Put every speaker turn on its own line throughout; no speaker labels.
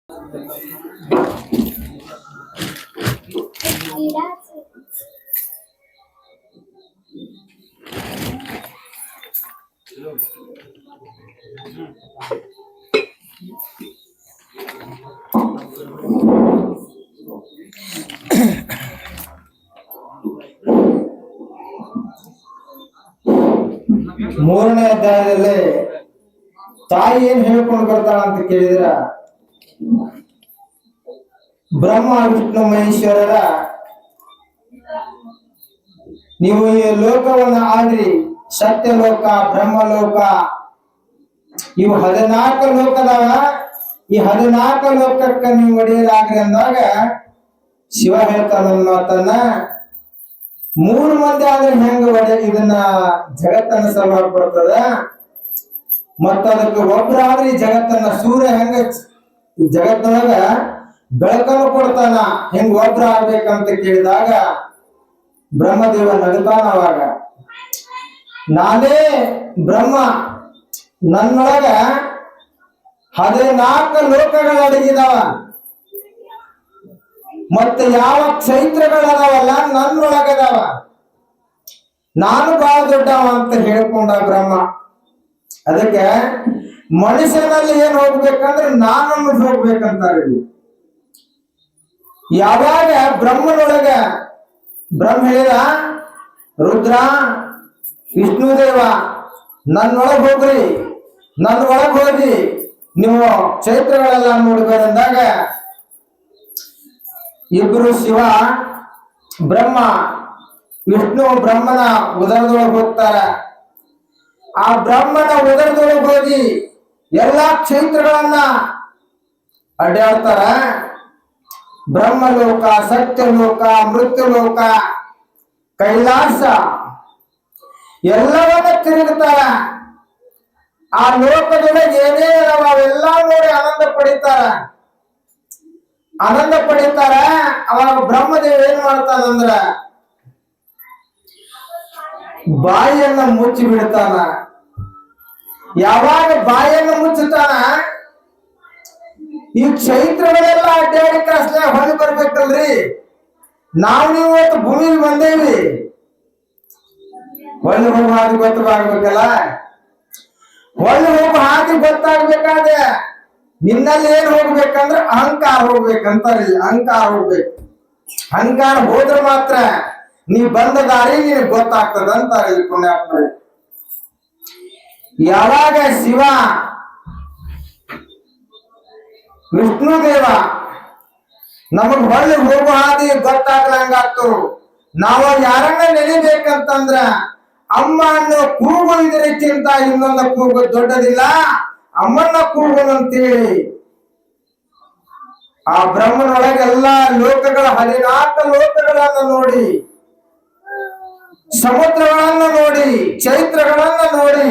ಮೂರನೇ ಅಧ್ಯಾಯದಲ್ಲಿ ತಾಯಿ ಏನ್ ಹೇಳ್ಕೊಂಡು ಬರ್ತಾಳ ಅಂತ ಕೇಳಿದ್ರ, ಬ್ರಹ್ಮ ವಿಷ್ಣು ಮಹೇಶ್ವರರ ನೀವು ಈ ಲೋಕವನ್ನ ಆಡ್ರಿ, ಸತ್ಯಲೋಕ ಬ್ರಹ್ಮಲೋಕ ಇವು 14 ಲೋಕದಾಗ ಈ 14 ಲೋಕಕ್ಕ ನೀವು ಒಡೆಯಲಾಗ್ರಿ ಅಂದಾಗ ಶಿವ ಹೇಳ್ತಾನ ಮಾತನ್ನ, 3 ಮಂದಿ ಆದ್ರೆ ಹೆಂಗ ಇದನ್ನ ಜಗತ್ತನ್ನ ಸವಾಲ್ ಬರ್ತದ, ಮತ್ತ ಅದಕ್ಕೆ ಒಬ್ಬರಾದ್ರೆ ಈ ಜಗತ್ತನ್ನ ಸೂರ್ಯ ಹೆಂಗ ಜಗತ್ತೊಳಗ ಬೆಳಕನ್ನು ಕೊಡ್ತಾನ ಹೆಂಗ ಒಬ್ರ ಆಗ್ಬೇಕಂತ ಕೇಳಿದಾಗ ಬ್ರಹ್ಮದೇವ ನಗುತ್ತಾನ. ಅವಾಗ ನಾನೇ ಬ್ರಹ್ಮ, ನನ್ನೊಳಗ 14 ಲೋಕಗಳು ಅಡಗಿದಾವ, ಮತ್ತೆ ಯಾವ ಕ್ಷೇತ್ರಗಳದಾವಲ್ಲ ನನ್ನೊಳಗದಾವ, ನಾನು ಬಹಳ ದೊಡ್ಡವ ಅಂತ ಹೇಳ್ಕೊಂಡ ಬ್ರಹ್ಮ. ಅದಕ್ಕೆ ಮನುಷ್ಯನಲ್ಲಿ ಏನ್ ಹೋಗ್ಬೇಕಂದ್ರೆ ನಾನನ್ನು ಹೋಗ್ಬೇಕಂತಾರೆ. ಯಾವಾಗ ಬ್ರಹ್ಮನೊಳಗ ಬ್ರಹ್ಮ ಹೇಳಿದ, ರುದ್ರ ವಿಷ್ಣುದೇವ ನನ್ನೊಳಗ್ ಹೋಗ್ರಿ, ನನ್ನ ಒಳಗ್ ಹೋಗಿ ನೀವು ಕ್ಷೇತ್ರಗಳೆಲ್ಲ ನೋಡ್ಬೇಡ ಅಂದಾಗ ಇಬ್ರು ಶಿವ ಬ್ರಹ್ಮ ವಿಷ್ಣು ಬ್ರಹ್ಮನ ಉದರದೊಳಗೆ ಹೋಗ್ತಾರ. ಆ ಬ್ರಹ್ಮನ ಉದರದೊಳಗೆ ಹೋಗಿ ಎಲ್ಲಾ ಕ್ಷೇತ್ರಗಳನ್ನ ಅಡ್ಡಾಡ್ತಾರ. ಬ್ರಹ್ಮಲೋಕ, ಸತ್ಯಲೋಕ, ಮೃತ್ಯುಲೋಕ, ಕೈಲಾಸ ಎಲ್ಲವನ್ನ ತಿರುಗುತ್ತಾರ. ಆ ಲೋಕದೊಳಗೆ ಏನೇ ಅವೆಲ್ಲ ನೋಡಿ ಆನಂದ ಪಡಿತಾರ. ಅವಾಗ ಬ್ರಹ್ಮದೇವ ಏನ್ ಮಾಡ್ತಾನಂದ್ರ ಬಾಯಿಯನ್ನ ಮುಚ್ಚಿ ಬಿಡ್ತಾನ. ಯಾವಾಗ ಬಾಯಿಯನ್ನು ಮುಚ್ಚುತ್ತಾನ, ಈ ಕ್ಷೇತ್ರಗಳೆಲ್ಲ ಅಡ್ಡಾಡಿ ಕಷ್ಟ ಹೊಳಿ ಬರ್ಬೇಕಲ್ರಿ. ನೀವು ಇವತ್ತು ಭೂಮಿಗೆ ಬಂದೇವಿ, ಹೊಳ್ಳಿ ಹೋಗಿ ಹಾದಿ ಗೊತ್ತಾಗ್ಬೇಕಲ್ಲ. ಹೊಳ್ಳಿ ಹೋಗಿ ಹಾದಿ ಗೊತ್ತಾಗ್ಬೇಕಾದ್ರೆ ನಿನ್ನಲ್ಲಿ ಏನ್ ಹೋಗ್ಬೇಕಂದ್ರೆ ಅಹಂಕಾರ ಹೋಗ್ಬೇಕಂತಾರ. ಅಹಂಕಾರ ಹೋಗ್ಬೇಕು. ಅಹಂಕಾರ ಹೋದ್ರೆ ಮಾತ್ರ ನೀ ಬಂದ ದಾರಿ ನೀನ್ ಗೊತ್ತಾಗ್ತದ ಅಂತಾರೆ ಈ ಪುಣ್ಯಾತ್ಮರು. ಯಾವಾಗ ಶಿವ ವಿಷ್ಣುದೇವ ನಮಗ್ ಹೊಳ್ಳಿ ಹೋಗೋ ಹಾದಿ ಗೊತ್ತಾಗ್ಲಂಗಾತು, ನಾವು ಯಾರನ್ನ ನೆನೆಬೇಕಂತಂದ್ರ ಅಮ್ಮ ಅನ್ನೋ ಕೂಗು ಇದಕ್ಕಿಂತ ಇನ್ನೊಂದು ಕೂಗು ದೊಡ್ಡದಿಲ್ಲ, ಅಮ್ಮನ್ನ ಕೂಗು ಅಂತೇಳಿ ಆ ಬ್ರಹ್ಮನೊಳಗೆ ಎಲ್ಲಾ ಲೋಕಗಳ 14 ಲೋಕಗಳನ್ನ ನೋಡಿ, ಸಮುದ್ರಗಳನ್ನ ನೋಡಿ, ಚೈತ್ರಗಳನ್ನ ನೋಡಿ,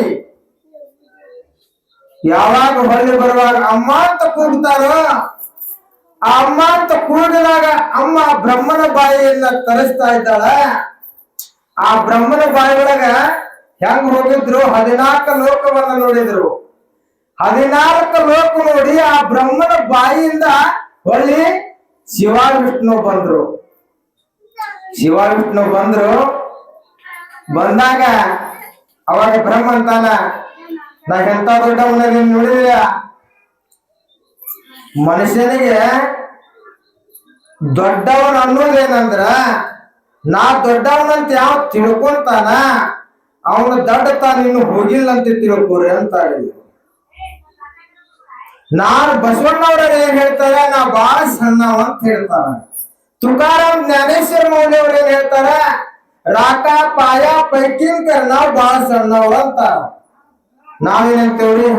ಯಾವಾಗ ಹೊಳ್ಳಿ ಬರುವಾಗ ಅಮ್ಮ ಅಂತ ಕೂಗ್ತಾರೋ, ಆ ಅಮ್ಮ ಅಂತ ಕೂಗಿದಾಗ ಅಮ್ಮ ಬ್ರಹ್ಮನ ಬಾಯಿಯನ್ನ ತರಿಸ್ತಾ ಇದ್ದಾಳ. ಆ ಬ್ರಹ್ಮನ ಬಾಯಿ ಒಳಗ ಹೆಂಗ್ ಹೋಗಿದ್ರು 14 ಲೋಕವನ್ನ ನೋಡಿದ್ರು. 14 ಲೋಕ ನೋಡಿ ಆ ಬ್ರಹ್ಮನ ಬಾಯಿಯಿಂದ ಹೊಳ್ಳಿ ಶಿವ ವಿಷ್ಣು ಬಂದ್ರು. ಬಂದಾಗ ಅವಾಗ ಬ್ರಹ್ಮ ಅಂತಾನ, ನಾ ಎಂತ ದೊಡ್ಡವನ್ನ ನೀನ್ ನೋಡಿದ. ಮನುಷ್ಯನಿಗೆ ದೊಡ್ಡವನ್ ಅನ್ನೋದೇನಂದ್ರ, ನಾ ದೊಡ್ಡವನಂತ ಯಾವ ತಿಳ್ಕೊಂತಾನ ಅವನು ದೊಡ್ಡತಾನ ಇನ್ನು ಹೋಗಿಲ್ಲ ಅಂತ ತಿಳ್ಕೊರಿ ಅಂತ ಹೇಳಿ. ನಾನು ಬಸವಣ್ಣವ್ರ ಏನ್ ಹೇಳ್ತಾರೆ, ನಾ ಬಾಳ ಸಣ್ಣವ ಅಂತ ಹೇಳ್ತಾರ. ತುಕಾರಾಮ್ ಜ್ಞಾನೇಶ್ವರ ಮೌಲ್ಯವ್ರ ಏನ್ ಹೇಳ್ತಾರ, ರಾಕ ಪಾಯ ಪೈಕಿನ್ಕರ್ ನಾವ್ ಬಾಳ ಸಣ್ಣವ್ರ ಅಂತ. ನಾವೇನಂತೇವ್ರಿ,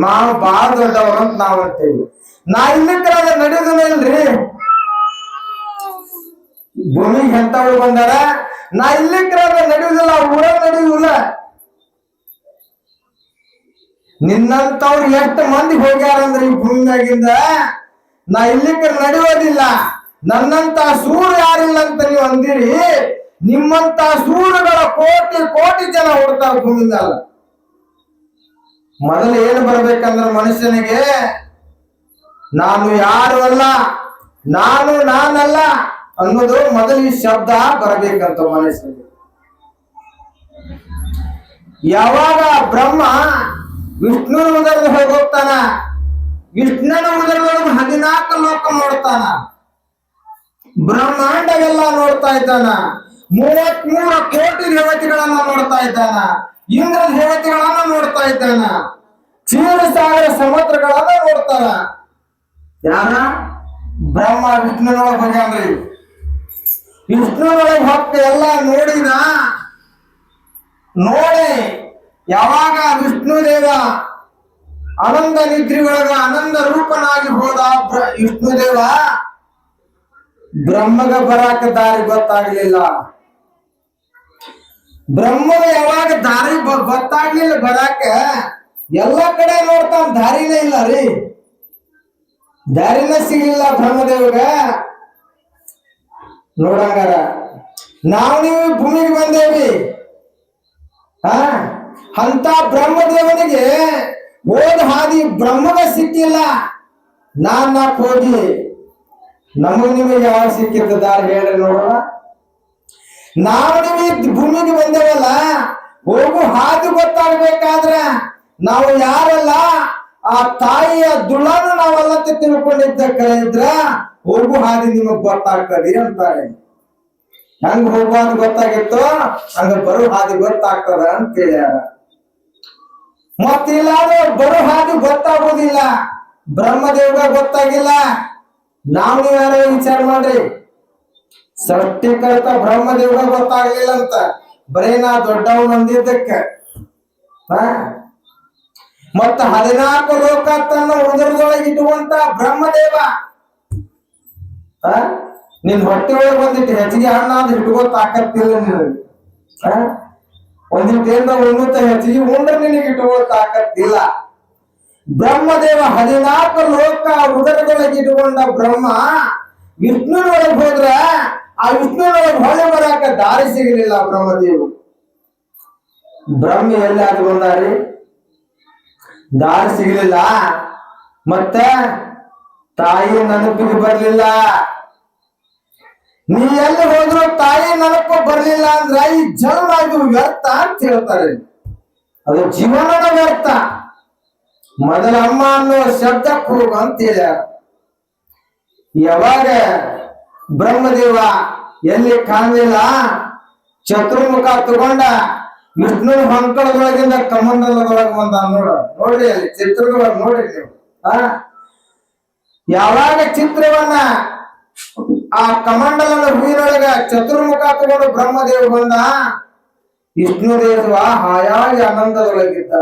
ನಾವು ಬಾಳ ದೊಡ್ಡವ್ರ ಅಂತ ನಾವ್ ಅಂತೇವಿ. ನಾ ಇಲ್ಲಕ್ಕ ನಡೆಯುದಿಲ್ಲ ಇಲ್ರಿ, ಭೂಮಿಗೆ ಎಂತವ್ರು ಬಂದಾರ, ನಾ ಇಲ್ಲಕ್ಕ ನಡೆಯುದಿಲ್ಲ, ಊರ ನಡೆಯುದಿಲ್ಲ. ನಿನ್ನಂತವ್ರು ಎಷ್ಟು ಮಂದಿ ಹೋಗ್ಯಾರಂದ್ರೆ ಈ ಭೂಮಿಯಾಗಿಂದ, ನಾ ಇಲ್ಲಿಕ್ಕ ನಡೆಯೋದಿಲ್ಲ. ನನ್ನಂತ ಸೂರು ಯಾರಿಲ್ಲ ಅಂತ ನೀವು ಅಂದಿರಿ, ನಿಮ್ಮಂತ ಸೂರುಗಳ ಕೋಟಿ ಕೋಟಿ ಜನ ಹುಡ್ತಾರ ಭೂಮಿ ಮೇಲೆ. ಮೊದಲು ಏನು ಬರ್ಬೇಕಂದ್ರೆ ಮನುಷ್ಯನಿಗೆ ನಾನು ಯಾರು ಅಲ್ಲ, ನಾನಲ್ಲ ಅನ್ನೋದು ಮೊದಲು ಈ ಶಬ್ದ ಬರಬೇಕಂತ ಮನಸ್ಸಿಗೆ. ಯಾವಾಗ ಬ್ರಹ್ಮ ವಿಷ್ಣುನ ಉದರದ ಹೋಗ್ತಾನ, ವಿಷ್ಣುನ ಉದರದೊಳಗೆ 14 ಲೋಕ ನೋಡ್ತಾನ, ಬ್ರಹ್ಮಾಂಡವೆಲ್ಲ ನೋಡ್ತಾ ಇದ್ದಾನ, 33 ಕೋಟಿ ದೇವತೆಗಳನ್ನ ನೋಡ್ತಾ ಇದ್ದಾನ, ಇಂದ್ರ ದೇವತೆಗಳನ್ನ ನೋಡ್ತಾ ಇದ್ದಾನ, ಕ್ಷೀರಸಾಗರ ಸಮುದ್ರಗಳನ್ನ ನೋಡ್ತಾನ. ಯಾರ? ಬ್ರಹ್ಮ ವಿಷ್ಣುನೊಳಗೆ ಹೋಗ್ಯಾನ್ರಿ. ವಿಷ್ಣುನೊಳಗೆ ಹೊಕ್ಕ ಎಲ್ಲ ನೋಡಿ ಯಾವಾಗ ವಿಷ್ಣು ದೇವ ಆನಂದ ನಿದ್ರಿ ಒಳಗ ಆನಂದ ರೂಪನಾಗಿ ಹೋದ ವಿಷ್ಣು ದೇವ, ಬ್ರಹ್ಮಗ ಬರಾಕ ದಾರಿ ಗೊತ್ತಾಗ್ಲಿಲ್ಲ. ಬ್ರಹ್ಮಗ ಯಾವಾಗ ದಾರಿ ಗೊತ್ತಾಗ್ಲಿಲ್ಲ ಬರಾಕ, ಎಲ್ಲ ಕಡೆ ನೋಡ್ತಾನ, ದಾರಿನೇ ಇಲ್ಲ ರೀ, ದಾರಿನೇ ಸಿಗ್ಲಿಲ್ಲ ಬ್ರಹ್ಮದೇವಗ. ನೋಡಂಗಾರ ನಾವು ನೀವು ಭೂಮಿಗೆ ಬಂದೇವಿ. ಅಂತ ಬ್ರಹ್ಮದೇವನಿಗೆ ಹೋದ ಹಾದಿ ಬ್ರಹ್ಮಗ ಸಿಕ್ಕಿಲ್ಲ. ನಾಕ್ ಹೋಗಿ ನಿಮಗೆ ಯಾವ ಸಿಕ್ಕಿದ್ದ ದಾರಿ ಹೇಳ್ರಿ ನೋಡೋಣ. ನಾವು ನೀವು ಭೂಮಿಗೆ ಬಂದೇವಲ್ಲ, ಹೋಗು ಹಾದಿ ಗೊತ್ತಾಗ್ಬೇಕಾದ್ರ ನಾವು ಯಾರಲ್ಲ, ಆ ತಾಯಿಯ ದುಳನ್ನು ನಾವಲ್ಲಂತ ತಿಳ್ಕೊಂಡಿದ್ದ ಕಲಿದ್ರ ಹೋಗು ಹಾದಿ ನಿಮಗ್ ಗೊತ್ತಾಗ್ತದೆ ಅಂತಾರೆ. ಹೆಂಗ್ ಹೋಗುವಾಗ ಗೊತ್ತಾಗಿತ್ತು ಹಂಗ ಬರೋ ಹಾದಿ ಗೊತ್ತಾಗ್ತದ ಅಂತ ಹೇಳ್ಯಾರ. ಮತ್ತಿಲ್ಲಾದ್ರೆ ಬರೋ ಹಾದಿ ಗೊತ್ತಾಗೋದಿಲ್ಲ, ಬ್ರಹ್ಮದೇವ್ಗ ಗೊತ್ತಾಗಿಲ್ಲ. ನಾವು ಯಾರೋ ವಿಚಾರ ಮಾಡ್ರಿ, ಸೃಷ್ಟಿಕರ್ತ ಬ್ರಹ್ಮದೇವ್ಗ ಗೊತ್ತಾಗ್ಲಿಲ್ಲ ಅಂತ ಬರೀ ನಾ ದೊಡ್ಡವ್ ಬಂದಿದ್ದಕ್ಕೆ. ಮತ್ತ 14 ಲೋಕ ತನ್ನ ಉದರದೊಳಗೆ ಇಟ್ಟುವಂತ ಬ್ರಹ್ಮದೇವ, ನಿನ್ ಹೊಟ್ಟೆ ಒಳಗೆ ಬಂದಿಟ್ಟು ಹೆಚ್ಚಿಗೆ ಹಣ್ಣ ಅಂತ ಇಟ್ಕೋ ತಾಕತ್ತಿಲ್ಲ ನಿನಗೆ. ಒಂದಿಟ್ಟು ಏನ ಉಣ್ಣುತ್ತ ಹೆಚ್ಚಿಗೆ ಉಂಡ್ರೆ ನಿನಗೆ ಇಟ್ಕೋ ತಾಕತ್ತಿಲ್ಲ. ಬ್ರಹ್ಮದೇವ 14 ಲೋಕ ಉದರದೊಳಗೆ ಇಟ್ಟುಕೊಂಡ ಬ್ರಹ್ಮ ವಿಷ್ಣುನೊಳಗೆ ಹೋದ್ರ ಆ ವಿಷ್ಣುನೊಳಗೆ ಹೊಳೆ ಬರಾಕ ದಾರಿ ಸಿಗಲಿಲ್ಲ ಬ್ರಹ್ಮದೇವ್. ಬ್ರಹ್ಮ ಎಲ್ಲಿ ಅದು ಬಂದಾರಿ, ದಾರಿ ಸಿಗಲಿಲ್ಲ. ಮತ್ತೆ ತಾಯಿ ನೆನಪಿಗೆ ಬರ್ಲಿಲ್ಲ. ನೀ ಎಲ್ಲಿ ಹೋದ್ರು ತಾಯಿ ನೆನಪು ಬರ್ಲಿಲ್ಲ ಅಂದ್ರ ಈ ಜನ್ಮ ಇದು ವ್ಯರ್ಥ ಅಂತ ಹೇಳ್ತಾರೆ. ಅದು ಜೀವನದ ವ್ಯರ್ಥ. ಮೊದಲ ಅಮ್ಮ ಅನ್ನೋ ಶಬ್ದ ಹೋಗು ಅಂತ ಹೇಳ್ಯಾರ. ಯಾವಾಗ ಬ್ರಹ್ಮದೇವ ಎಲ್ಲಿ ಕಾಣಲಿಲ್ಲ, ಚತುರ್ಮುಖ ತಗೊಂಡ ವಿಷ್ಣು ಹೊಂಕಳದೊಳಗಿಂದ ಕಮಂಡಲದೊಳಗೆ ಬಂದ. ನೋಡ್ರಿ ಅಲ್ಲಿ ಚಿತ್ರದೊಳಗೆ ನೋಡ್ರಿ ನೀವು. ಯಾವಾಗ ಚಿತ್ರವನ್ನ ಆ ಕಮಂಡಲನ ಹೂವಿನೊಳಗ ಚತುರ್ಮುಖ ತಗೊಂಡು ಬ್ರಹ್ಮದೇವ ಬಂದ, ವಿಷ್ಣು ದೇವ ಹಾಯಾಗಿ ಆನಂದದೊಳಗಿದ್ದ.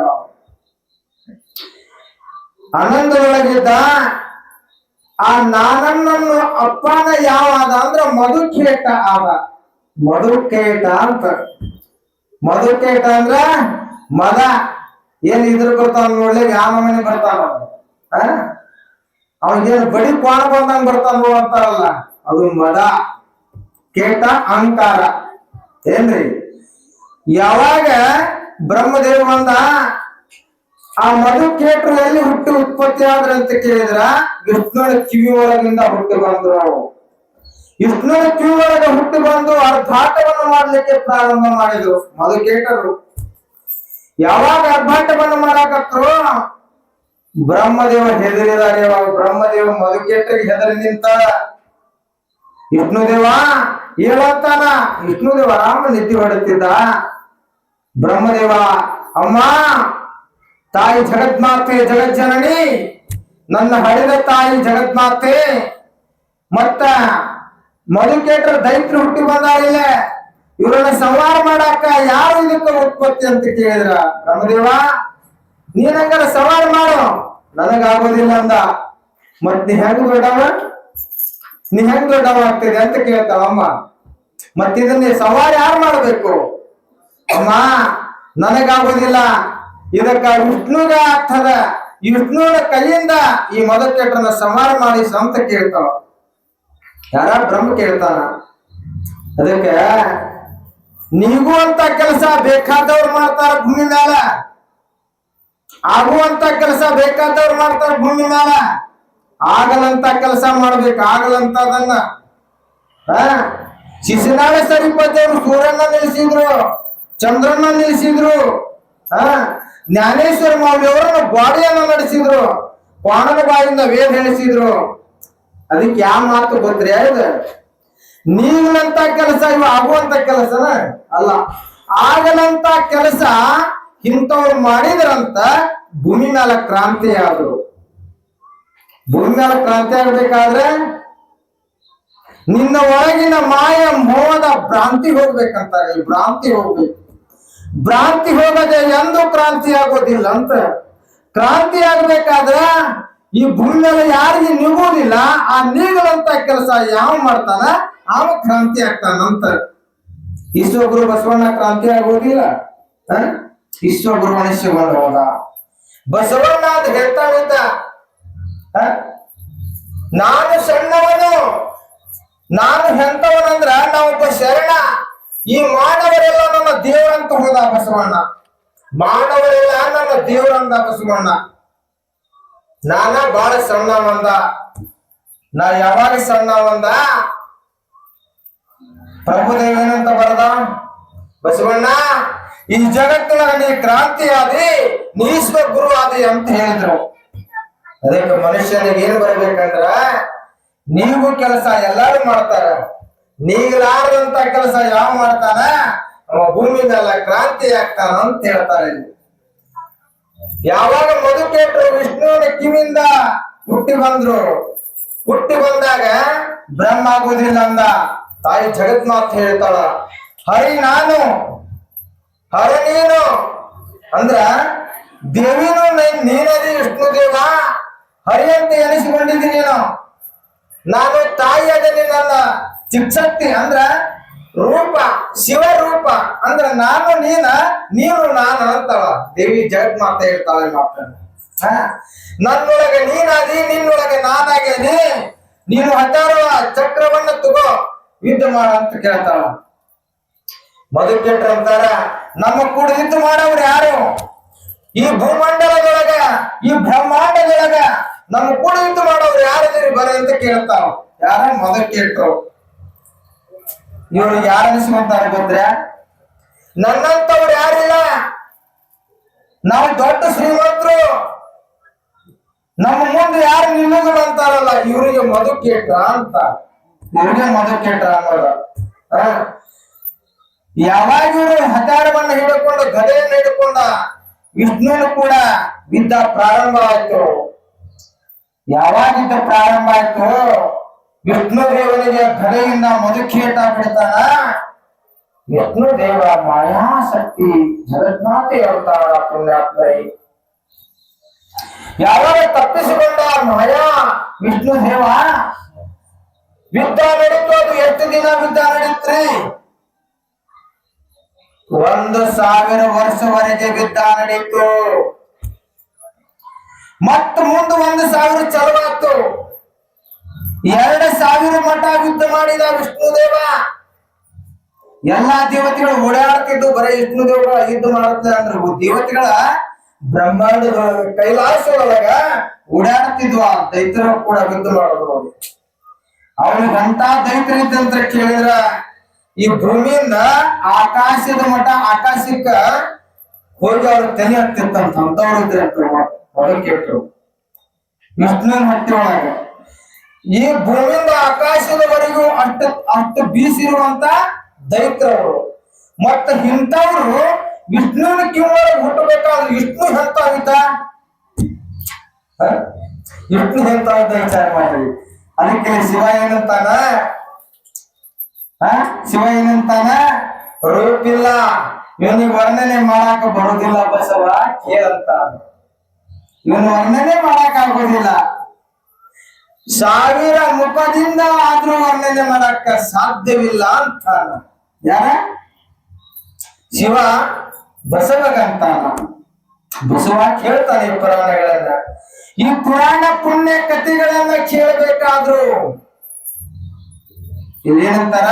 ಆ ನಾನನ್ನನ್ನು ಅಪ್ಪನ ಯಾವ ಆದ ಅಂದ್ರ ಮಧುಕೇಟ ಆದ. ಮಧುಕೇಟ ಅಂತ, ಮಧುಕೇಟ ಅಂದ್ರ ಮದ. ಏನ್ ಇದ್ರ ಬರ್ತಾವ ನೋಡ್ಲಿ, ಯಾವ ಮನೆ ಬರ್ತಾವ ಅವನಿಗೇನು ಬಡಿ ಕ್ವಾಣ ಬಂದಂಗ ಬರ್ತಾನ ಅಂತಾರಲ್ಲ, ಅದು ಮದ. ಕೇಟ ಅಹಂಕಾರ ಏನ್ರಿ. ಯಾವಾಗ ಬ್ರಹ್ಮದೇವ ಬಂದ, ಆ ಮಧುಕೇಟರು ಎಲ್ಲಿ ಹುಟ್ಟಿ ಉತ್ಪತ್ತಿ ಆದ್ರ ಅಂತ ಕೇಳಿದ್ರ ವಿಷ್ಣುವಿನ ಕಿವಿ ಒಳಗಿಂದ ಹುಟ್ಟಿ ಬಂದ್ರು. ವಿಷ್ಣುವಿನ ಕಿವಿ ಒಳಗೆ ಹುಟ್ಟಿ ಬಂದು ಅರ್ಭಾಟವನ್ನು ಮಾಡ್ಲಿಕ್ಕೆ ಪ್ರಾರಂಭ ಮಾಡಿದ್ರು ಮಧುಕೇಟರು. ಯಾವಾಗ ಅರ್ಭಾಟವನ್ನು ಮಾಡಾಕತ್ರು, ಬ್ರಹ್ಮದೇವ ಹೆದರಿದ್ದಾರೆ. ಬ್ರಹ್ಮದೇವ ಮಧುಕೇಟರಿಗೆ ಹೆದರಿ ನಿಂತ. ವಿಷ್ಣುದೇವ ಹೇಳತ್ತಾನ, ವಿಷ್ಣುದೇವ ರಾಮ ನಿದ್ದೆ ಹೊಡುತ್ತಿದ್ದ. ಬ್ರಹ್ಮದೇವ, ಅಮ್ಮ ತಾಯಿ ಜಗನ್ಮಾತೆ, ಜಗಜ್ಜನನಿ, ನನ್ನ ಹಡೆದ ತಾಯಿ ಜಗನ್ಮಾತೆ, ಮತ್ತ ಮಧುಕೇಟರ ದೈತ್ರು ಹುಟ್ಟಿ ಬಂದಾರಿಲ್ಲ, ಇವರನ್ನ ಸಂಹಾರ ಮಾಡಾಕ ಯಾರು ಇದಕ್ಕೆ ಉತ್ಪತ್ತಿ ಅಂತ ಕೇಳಿದ್ರ. ಬ್ರಹ್ಮದೇವ ನೀನಂಗಾರ ಸವಾರಿ ಮಾಡು, ನನಗಾಗೋದಿಲ್ಲ ಅಂದ. ಮತ್ ನೀ ಹೆಂಗ್ ದೊಡ್ಡವ ಆಗ್ತಿದೆ ಅಂತ ಕೇಳ್ತಾವಮ್ಮ. ಮತ್ತಿದನ್ನ ಸವಾರಿ ಯಾರು ಮಾಡ್ಬೇಕು? ಅಮ್ಮ ನನಗಾಗೋದಿಲ್ಲ, ಇದಕ್ಕ ವಿಷ್ಣುಗ ಆಗ್ತದ, ಈ ವಿಷ್ಣುವಿನ ಕೈಯಿಂದ ಈ ಮಧುಕೇಟರನ್ನ ಸಂಹಾರ ಮಾಡಿಸ ಅಂತ ಕೇಳ್ತಾವ. ಯಾರ? ಬ್ರಹ್ಮ ಕೇಳ್ತಾನ. ಅದಕ್ಕೆ ನೀಗೂ ಅಂತ ಕೆಲಸ ಬೇಕಾದವ್ರು ಮಾಡ್ತಾರ ಭೂಮಿ ಮ್ಯಾಲ, ಆಗುವಂತ ಕೆಲಸ ಬೇಕಾದವ್ರು ಮಾಡ್ತಾರ ಭೂಮಿ ಮ್ಯಾಲ. ಆಗಲಂತ ಕೆಲಸ ಮಾಡ್ಬೇಕು, ಆಗಲಂತದನ್ನ. ಶಿಶುನಾಳ ಸರಿಪತಿಯವರು ಸೂರ್ಯನ ನಿಲ್ಲಿಸಿದ್ರು, ಚಂದ್ರನ ನಿಲ್ಲಿಸಿದ್ರು. ಜ್ಞಾನೇಶ್ವರ ಮೌಲ್ಯವರನ್ನ ಗೋಡೆಯನ್ನ ನಡೆಸಿದ್ರು, ಕ್ವಾಣನ ಬಾಯಿಂದ ವೇದ ಹೇಳಿಸಿದ್ರು. ಅದಕ್ಕೆ ಯಾವ ಮಾತು ಗೊತ್ತ್ರಿ? ಇದು ನೀಗಲಂತ ಕೆಲಸ ಇವು ಆಗುವಂತ ಕೆಲಸನ ಅಲ್ಲ. ಆಗಲಂತ ಕೆಲಸ ಇಂಥವ್ರು ಮಾಡಿದ್ರಂತ ಭೂಮಿ ಮೇಲೆ ಕ್ರಾಂತಿ ಆದ್ರು. ಭೂಮಿ ಮೇಲೆ ಕ್ರಾಂತಿ ಆಗ್ಬೇಕಾದ್ರೆ ನಿನ್ನ ಒಳಗಿನ ಮಾಯ ಮೋಹದ ಭ್ರಾಂತಿ ಹೋಗ್ಬೇಕಂತಾರೆ. ಈ ಭ್ರಾಂತಿ ಹೋಗ್ಬೇಕು. ಭ್ರಾಂತಿ ಹೋಗದೆ ಎಂದು ಕ್ರಾಂತಿ ಆಗೋದಿಲ್ಲ ಅಂತ. ಕ್ರಾಂತಿ ಆಗ್ಬೇಕಾದ್ರೆ ಈ ಭೂಮಿ ಮೇಲೆ ಯಾರಿಗೆ ನಿಗುವುದಿಲ್ಲ, ಆ ನೀಗಲಂತ ಕೆಲಸ ಯಾವ ಮಾಡ್ತಾನ ಆವ ಕ್ರಾಂತಿ ಆಗ್ತಾನಂತ. ವಿಶ್ವಗುರು ಬಸವಣ್ಣ ಕ್ರಾಂತಿ ಆಗೋದಿಲ್ಲ. ವಿಶ್ವಗುರು ಮನುಷ್ಯಗೊಂಡು ಹೋದ ಬಸವಣ್ಣ ಅಂತ ಹೇಳ್ತಾನಿದ್ದ, ನಾನು ಸಣ್ಣವನು, ನಾನು ಎಂತವನಂದ್ರ ನಾವೊಬ್ಬ ಶರಣ, ಈ ಮಾನವರೆಲ್ಲ ನನ್ನ ದೇವರಂತ ಹೋದ ಬಸವಣ್ಣ. ಮಾನವರೆಲ್ಲ ನನ್ನ ದೇವರಂದ ಬಸವಣ್ಣ. ನಾನ ಬಾಳ ಸಣ್ಣವಂದ. ನಾ ಯಾವಾಗ ಸಣ್ಣವಂದ? ಪ್ರಭುದೇವ ಏನಂತ ಬರದ, ಬಸವಣ್ಣ ಈ ಜಗತ್ತಿನ ನೀ ಕ್ರಾಂತಿ ಆದಿ, ನೀ ಗುರು ಆದಿ ಅಂತ ಹೇಳಿದ್ರು. ಅದಕ್ಕೆ ಮನುಷ್ಯನಿಗೆ ಏನ್ ಬರ್ಬೇಕಂದ್ರ, ನೀವು ಕೆಲಸ ಎಲ್ಲಾರು ಮಾಡ್ತಾರ, ನೀಗಲಾರದಂತ ಕೆಲಸ ಯಾವ ಮಾಡ್ತಾನ ಅವ ಭೂಮಿ ಮೇಲೆ ಕ್ರಾಂತಿ ಆಗ್ತಾನ ಅಂತ ಹೇಳ್ತಾರೆ. ಯಾವಾಗ ಮಧುಕೇಟರು ವಿಷ್ಣುವಿನ ಕಿವಿಯಿಂದ ಹುಟ್ಟಿ ಬಂದ್ರು, ಹುಟ್ಟಿ ಬಂದಾಗ ಬ್ರಹ್ಮ ಆಗುದಿಲ್ಲ ಅಂದ. ತಾಯಿ ಜಗತ್ಮಾತ್ ಹೇಳ್ತಾಳ, ಹರಿ ನಾನು ಹರ ನೀನು ಅಂದ್ರ ದೇವಿನೂ ನೀನದಿ ವಿಷ್ಣು ದೇವ, ಹರಿ ಅಂತ ಎನಿಸಿಕೊಂಡಿದ್ದೀನಿ ನೀನು. ನಾನು ತಾಯಿ ಅದನಿ, ನನ್ನ ಚಿಕ್ಶಕ್ತಿ ಅಂದ್ರ ರೂಪ, ಶಿವ ರೂಪ ಅಂದ್ರ ನಾನು ನೀನ, ನೀನು ನಾನು ಅಂತವ ದೇವಿ ಜಗತ್ಮಾತೆ ಹೇಳ್ತಾಳೆ ಮಾತ. ನನ್ನೊಳಗೆ ನೀನಾದಿ, ನಿನ್ನೊಳಗೆ ನಾನಾಗೇನಿ, ನೀನು ಹತ್ತಾರುವ ಚಕ್ರವನ್ನ ತಗೋ ಯುದ್ಧ ಮಾಡ ಅಂತ ಕೇಳ್ತಾಳ. ಮಧುಕೇಟ್ರ ಅಂತಾರ, ನಮ್ಮ ಕೂಡ ಯುದ್ಧ ಮಾಡವ್ರು ಯಾರು? ಈ ಭೂಮಂಡಲದೊಳಗ, ಈ ಬ್ರಹ್ಮಾಂಡದೊಳಗ ನಮ್ಮ ಕೂಡ ಯುದ್ಧ ಮಾಡೋರು ಯಾರಿದ್ದೀರಿ ಬರ ಅಂತ ಕೇಳ್ತಾವ. ಯಾರ? ಮಧುಕೇಟ್ರು. ಇವ್ರು ಯಾರು ಅನಿಸ್ಕೊಂತಾರೆ ಗೊತ್ತ್ರ? ನನ್ನಂತವ್ರು ಯಾರಿಲ್ಲ, ನಾವು ದೊಡ್ಡ ಶ್ರೀಮಂತರು, ನಮ್ಮ ಮುಂದೆ ಯಾರು ನಿಲ್ಲುಗಳು ಅಂತಾರಲ್ಲ, ಇವರಿಗೆ ಮಧುಕೇಟ್ರ ಅಂತ. ಇವ್ರಿಗೆ ಮಧುಕೇಟ್ರ ಅನ್ನೋದು. ಯಾವಾಗ ಇವರು ಹಥಾರವನ್ನ ಹಿಡ್ಕೊಂಡು, ಗದೆಯನ್ನು ಹಿಡ್ಕೊಂಡ ವಿಷ್ಣುನು ಕೂಡ ಯುದ್ಧ ಪ್ರಾರಂಭ ಆಯ್ತು. ಯಾವಾಗ ಯುದ್ಧ ಪ್ರಾರಂಭ ಆಯ್ತು, ವಿಷ್ಣು ದೇವನಿಗೆ ಗದೆಯಿಂದ ಮಧುಕೇಟ ಬಿಡ್ತಾನ. ವಿಷ್ಣು ದೇವ ಮಾಯಾಶಕ್ತಿ ಜಗನ್ಮಾತೆ ಅವತಾರ ಪುಣ್ಯಾತ್ಮೈ. ಯಾವಾಗ ತಪ್ಪಿಸಿಕೊಂಡ ಮಾಯಾ ವಿಷ್ಣು ದೇವ, ಯುದ್ಧ ನಡೀತು. ಅದು ಎಷ್ಟು ದಿನ ಯುದ್ಧ ನಡೀತ್ರಿ? 1000 ವರ್ಷವರೆಗೆ ಯುದ್ಧ ನಡೀತು. ಮತ್ತ ಮುಂದೆ 1000 ಚಲವಾತು. 2000 ಮಠ ಯುದ್ಧ ಮಾಡಿದ ವಿಷ್ಣು ದೇವ. ಎಲ್ಲಾ ದೇವತೆಗಳು ಓಡಾಡ್ತಿದ್ದು, ಬರೀ ವಿಷ್ಣು ದೇವ ಯುದ್ಧ ಮಾಡುತ್ತೆ ಅಂದ್ರೆ ದೇವತೆಗಳ ಬ್ರಹ್ಮಾಂಡ ಕೈಲಾಸದೊಳಗ ಓಡಾಡ್ತಿದ್ವ. ದೈತ್ಯರು ಕೂಡ ಯುದ್ಧ ಮಾಡೋದು. ಅವ್ರಿಗೆ ಅಂತ ದೈತ್ಯ ಇದ್ದಂತ ಕೇಳಿದ್ರ, ಈ ಭೂಮಿಯಿಂದ ಆಕಾಶದ ಮಠ ಆಕಾಶಕ್ಕ ಹೋಗಿ ಅವ್ರ ತಲೆ ಹತ್ತಿತ್ತಂತ ಅಂತವ್ರು ಇದ್ರಂತ. ಮಧುಕೇಟ್ರು ವಿಷ್ಣುವಿನ ಹೊಟ್ಟೆ ಒಳಗ ಈ ಭೂಮಿಯಿಂದ ಆಕಾಶದವರೆಗೂ ಅಷ್ಟು ಬೀಸಿರುವಂತ ದೈತ್ರವರು. ಮತ್ತ ಇಂಥವ್ರು ವಿಷ್ಣುವಿನ ಕಿವಿಯೊಳಗೆ ಹುಟ್ಟಬೇಕಾದ್ರೆ ವಿಷ್ಣು ಎಂತಾಗಿದ್ದ, ವಿಷ್ಣು ಎಂತಾಗಿದ್ದ ವಿಚಾರ ಮಾಡಿ. ಅದಕ್ಕೆ ಶಿವ ಏನಂತಾನ, ಶಿವ ಏನಂತಾನ, ರೂಪಿಲ್ಲ, ಇವನಿಗೆ ವರ್ಣನೆ ಮಾಡಾಕ ಬರುದಿಲ್ಲ ಬಸವ ಕೇಳಂತ. ಇವನು ವರ್ಣನೆ ಮಾಡಾಕ ಆಗೋದಿಲ್ಲ. 1000 ಮುಖದಿಂದ ಆದ್ರೂ ವರ್ಣನೆ ಮಾಡಾಕ ಸಾಧ್ಯವಿಲ್ಲ ಅಂತ ಯಾರ? ಶಿವ ಬಸವಗಂತಾನ. ಬಸವ ಕೇಳ್ತಾನೆ ಈ ಪುರಾಣಗಳನ್ನ. ಈ ಪುರಾಣ ಪುಣ್ಯ ಕಥೆಗಳನ್ನ ಕೇಳಬೇಕಾದ್ರು ಇಲ್ಲೇನಂತಾರ,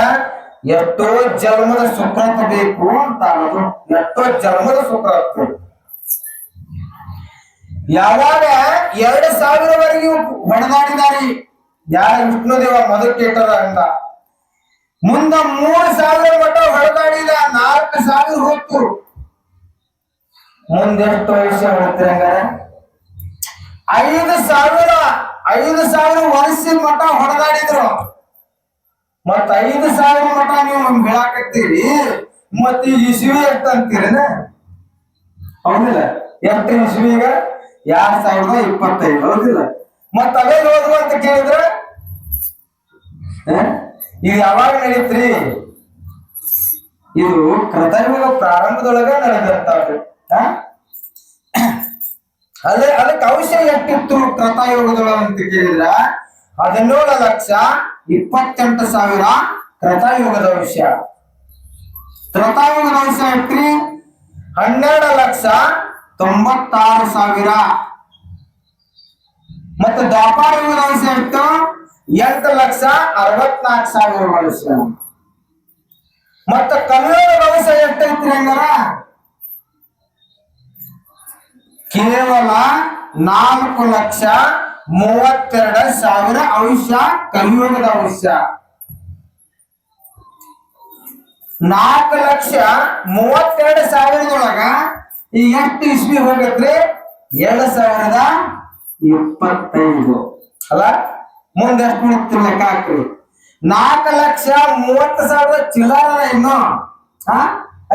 ಎಷ್ಟೋ ಜನ್ಮದ ಸುಕೃತ ಬೇಕು ಅಂತ. ಎಷ್ಟೋ ಜನ್ಮದ ಸುಕೃತ. ಯಾವಾಗ 2000ವರೆಗೂ ಹೊಡೆದಾಡಿದಾರಿ ಯಾರ ವಿಷ್ಣುದೇವ ಮಧುಕೇಟರ ಅಂತ. ಮುಂದ 3000 ಮಟ್ಟ ಹೊಡೆದಾಡಿದ, 4000 ಹೋಗ್ತು. ಮುಂದೆಷ್ಟು ವರ್ಷ ಹೊಡ್ತೀರಿ ಹಂಗಾರೆ? 5,000 ವರ್ಷದ ಮಟ್ಟ ಹೊಡೆದಾಡಿದ್ರು. ಮತ್ತ 5,000 ಮಟ್ಟ ನೀವು ಹೇಳಾಕತ್ತೀರಿ, ಮತ್ತ ಈ ಇಸ್ವಿ ಎಷ್ಟು ಅಂತೀರೇನ? ಹೌದಿಲ್ಲ? ಎಷ್ಟು ಇಸ್ವಿ ಈಗ? 2025 ಹೌದಿಲ್ಲ? ಮತ್ತ ಅದೇ ಹೋದ್ರು ಅಂತ ಕೇಳಿದ್ರ ಇದು ಯಾವಾಗ ನಡೀತ್ರಿ? ಇದು ಕೃತಯುಗ ಪ್ರಾರಂಭದೊಳಗ ನಡೆದಂತಾವ್ರಿ. ಅದಕ್ಕೆ ಅವಶ್ಯ ಎಷ್ಟಿತ್ತು ಕೃತಯುಗದೊಳಗ ಅಂತ ಕೇಳಿದ್ರ 17,28,000 ಕೃತಯುಗದ ವಿಷಯ. ತ್ರೇತಾಯುಗದ ವಿಷಯ ಎಷ್ಟ್ರಿ? 12,96,000. ಮತ್ತು ದ್ವಾಪರ ಯುಗದ ವಿಷಯ ಎಷ್ಟು? 8,64,000 ವರ್ಷ. ಮತ್ತ ಕಲಿಯುಗದ ವಿಷಯ ಎಷ್ಟೈತ್ರಿ ಹಂಗಾರ? ಕೇವಲ 4,32,000 ಆಯುಷ್ಯ ಕಲಿಯುಗದ ಆಯುಷ್ಯ. 4,32,000 ಈಗ ಎಷ್ಟು ಇಸ್ವಿ ಹೋಗತ್ರಿ? 2025 ಅಲ್ಲ? ಮುಂದೆ ಎಷ್ಟು ಉಳಿತು ಲೆಕ್ಕ ಹಾಕ್ರಿ. 4,30,000 ಚಿಲ್ಲರ ಇನ್ನು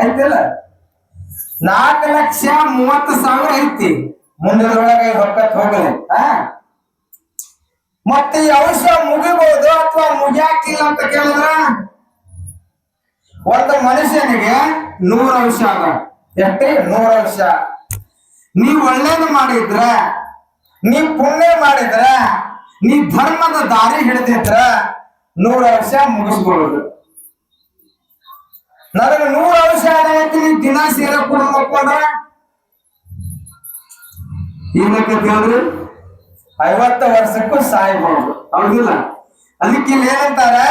ಐತಿಲ್ಲ? 4,30,000 ಐತಿ. ಮುಂದಿನೊಳಗೆ ಹೊಕ್ಕತ್ ಹೋಗಲಿ. ಮತ್ತೆ ಈ ಔಷಧ ಮುಗಿಬಹುದು ಅಥವಾ ಮುಗಿಯಾಕಿಲ್ಲ ಅಂತ ಕೇಳಿದ್ರ ಒಂದು ಮನುಷ್ಯನಿಗೆ 100 ವರ್ಷ ಅದ. ಎಷ್ಟೇ? 100 ವರ್ಷ. ನೀ ಒಳ್ಳೇದು ಮಾಡಿದ್ರ, ನೀ ಪುಣ್ಯ ಮಾಡಿದ್ರ, ನೀ ಧರ್ಮದ ದಾರಿ ಹಿಡಿದಿದ್ರ 100 ವರ್ಷ ಮುಗಿಸ್ಕೊಳ್ಳೋದು. ನನಗೆ 100 ವರ್ಷ ಆದೈತಿ, ನೀ ದಿನ ಸೀರೆ ಕೂಡ ಮಕ್ಕೊಂಡ್ರ ಏನಕ್ಕೆ ಕೇಳಿದ್ರಿ? 50 ವರ್ಷಕ್ಕೂ ಸಾಯ್ಬಹುದು. ಹೌದಿಲ್ಲ? ಅದಕ್ಕೆ ಇಲ್ಲಿ ಏನಂತಾರೆ?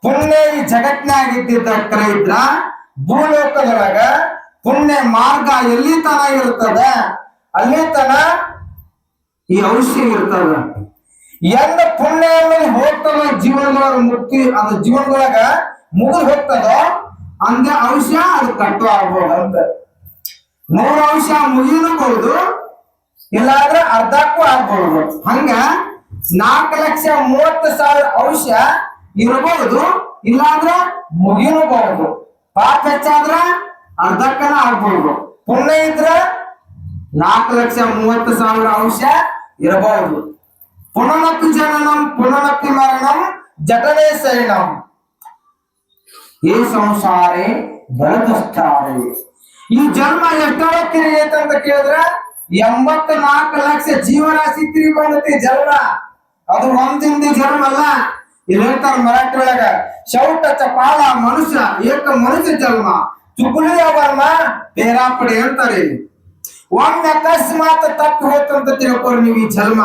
ಪುಣ್ಯ ಈ ಜಗತ್ನಾಗ ಇದ್ದಿದ್ದ ಇದ್ರ ಭೂಲೋಕದೊಳಗ ಪುಣ್ಯ ಮಾರ್ಗ ಎಲ್ಲಿ ತನ ಇರ್ತದ ಅಲ್ಲಿ ತನ ಈ ಔಷಧಿ ಇರ್ತದ. ಎಂದ ಪುಣ್ಯ ಅನ್ನೋದು ಹೋಗ್ತದ ಜೀವನದೊಳಗ ಮುಕ್ತಿ, ಅದು ಜೀವನದೊಳಗ ಮುಗಿದು ಹೋಗ್ತದೋ ಅಂದ ಔಷಧ ಅದು ಕಟ್ಟು ಆಗ್ಬೋದು ಅಂತ. 100 ಅಂಶ ಮುಗಿಯಬಹುದು, ಇಲ್ಲಾಂದ್ರೆ ಅರ್ಧಕ್ಕೂ ಆಗ್ಬಹುದು. ಹಂಗ 4,30,000 ಅಂಶ ಇರಬಹುದು, ಇಲ್ಲಾಂದ್ರೆ ಮುಗಿಯಬಹುದು. ಪಾಪ ಹೆಚ್ಚಾದ್ರ ಅರ್ಧಕ್ಕನ ಆಗ್ಬಹುದು. ಪುಣ್ಯ ಇದ್ರ 4,30,000 ಅಂಶ ಇರಬಹುದು. ಪುನರಪಿ ಜನನಂ ಪುನರಪಿ ಮರಣಂ ಜಠರೇ ಶಯನಂ ಈ ಸಂಸಾರೇ ಬಲದಷ್ಟಾರೆ. ಈ ಜನ್ಮ ಎಷ್ಟೊತ್ತಿರಿ ಅಂತ ಕೇಳಿದ್ರ 84 ಲಕ್ಷ ಜೀವರಾಶಿ ತಿರುಗಿ ಬಂದತಿ ಜನ್ಮ. ಅದು ಒಂದಿಂದ ಜನ್ಮ ಅಲ್ಲ. ಇಲ್ಲಿ ಹೇಳ್ತಾರ ಮರಾಠಿ ಒಳಗ, ಶೌಟ ಚಪಾಲ ಮನುಷ್ಯ ಏಕ ಮನುಷ್ಯ ಜನ್ಮ ಚುಕುಲಿಯ ವರ್ಮ ಬೇರಾಪಡಿ ಅಂತಾರೆ. ಒಮ್ಮೆ ಅಕಸ್ಮಾತ್ ತಪ್ಪು ಹೋತಂತ ತಿಳ್ಕೊರಿ ನೀವು ಈ ಜನ್ಮ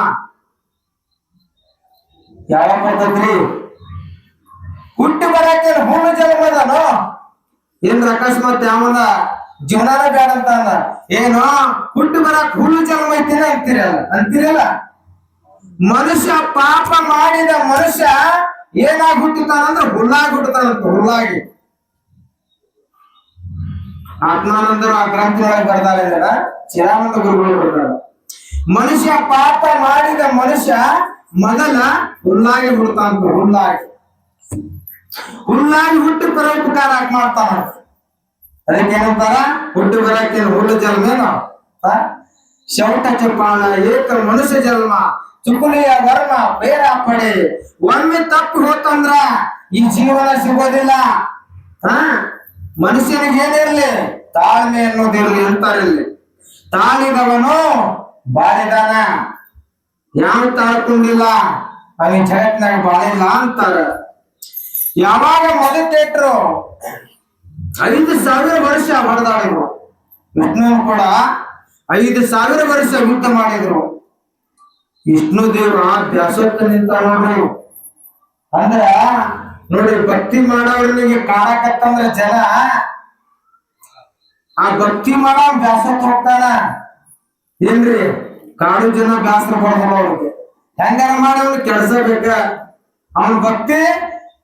ಯಾವ ಬರ್ತದ್ರಿ? ಹುಟ್ಟಿ ಬರಕ್ಕೆ ಹುಣ್ಣು ಜನ್ಮದನೋ ಏನ್ರ ಅಕಸ್ಮಾತ್ ಯಾವನ ಜೀವನಾನ ಬೇಡ ಅಂತ ಅಂದ ಏನೋ ಹುಟ್ಟಿ ಬರಕ್ ಹುಣ್ಣು ಜನ್ಮ ಐತಿನ ಅಂತೀರಲ್ಲ. ಮನುಷ್ಯ ಪಾಪ ಮಾಡಿದ ಮನುಷ್ಯ ಏನಾಗಿ ಹುಟ್ಟುತ್ತಾನಂದ್ರ ಹುಲ್ಲಾಗಿ ಹುಟ್ಟುತ್ತಾನಂತ. ಹುಲ್ಲಾಗಿ ಆತ್ಮಾನಂದರು ಆ ಗ್ರಂಥದೊಳಗೆ ಬರ್ದಾರ, ಚಿರಾನಂದ ಗುರುಗಳು ಬರ್ತಾರ. ಮನುಷ್ಯ ಪಾಪ ಮಾಡಿದ ಮನುಷ್ಯ ಮೊದಲ ಹುಲ್ಲಾಗಿ ಹುಡ್ತಾನಂತ. ಹುಲ್ಲಾಗಿ ಹುಟ್ಟಿ ಪರೋಪಕಾರ ಮಾಡ್ತಾನ. ಅದಕ್ಕೆ ಏನಂತಾರ? ಹುಟ್ಟಿ ಬರಕ್ಕೆ ಹುಲ್ಲು ಜನ್ಮೇನು ಶೌಟ ಚಪಾಳ ಏಕ ಮನುಷ್ಯ ಜನ್ಮ ಚುಕುಲಿಯ ವರ್ಮ ಬೇರ ಪಡೆ. ಒಮ್ಮೆ ತಪ್ಪು ಹೋತಂದ್ರ ಈ ಜೀವನ ಸಿಗೋದಿಲ್ಲ. ಮನುಷ್ಯನಿಗೆ ಏನಿರ್ಲಿ? ತಾಳ್ಮೆ ಅನ್ನೋದಿರ್ಲಿ ಅಂತಾರಿಲ್ಲಿ. ತಾಳಿದವನು ಬಾಳಿದಾನ, ಯಾವ ತಾಳ್ಕೊಂಡಿಲ್ಲ ಅವನ್ ಜಗತ್ನಾಗ ಬಾಳಿಲ್ಲ ಅಂತಾರ. ಯಾವಾಗ ಮೊದಲು 5,000 ವರ್ಷ ಹೊಡೆದಾಡಿದ್ರು. ವಿಷ್ಣು ಕೂಡ 5,000 ವರ್ಷ ಯುದ್ಧ ಮಾಡಿದ್ರು. ವಿಷ್ಣು ದೇವ್ರ ದ್ಯಾಸೋತ್ತ ನಿಂತ ನೋಡ್ರಿ. ಅಂದ್ರ ನೋಡಿ, ಭಕ್ತಿ ಮಾಡೋರಿಗೆ ಕಾಡಕತ್ತಂದ್ರ ಜನ ಆ ಭಕ್ತಿ ಮಾಡೋ ಬ್ಯಾಸತ್ ಹೋಗ್ತಾನ ಏನ್ರಿ? ಕಾಡು ಜನ ಬ್ಯಾಸರ ಬರೋದಿಲ್ಲ ಅವ್ರಿಗೆ. ಹೆಂಗಾರ ಮಾಡಿ ಅವ್ನು ಕೆಡ್ಸಬೇಕ, ಅವನ ಭಕ್ತಿ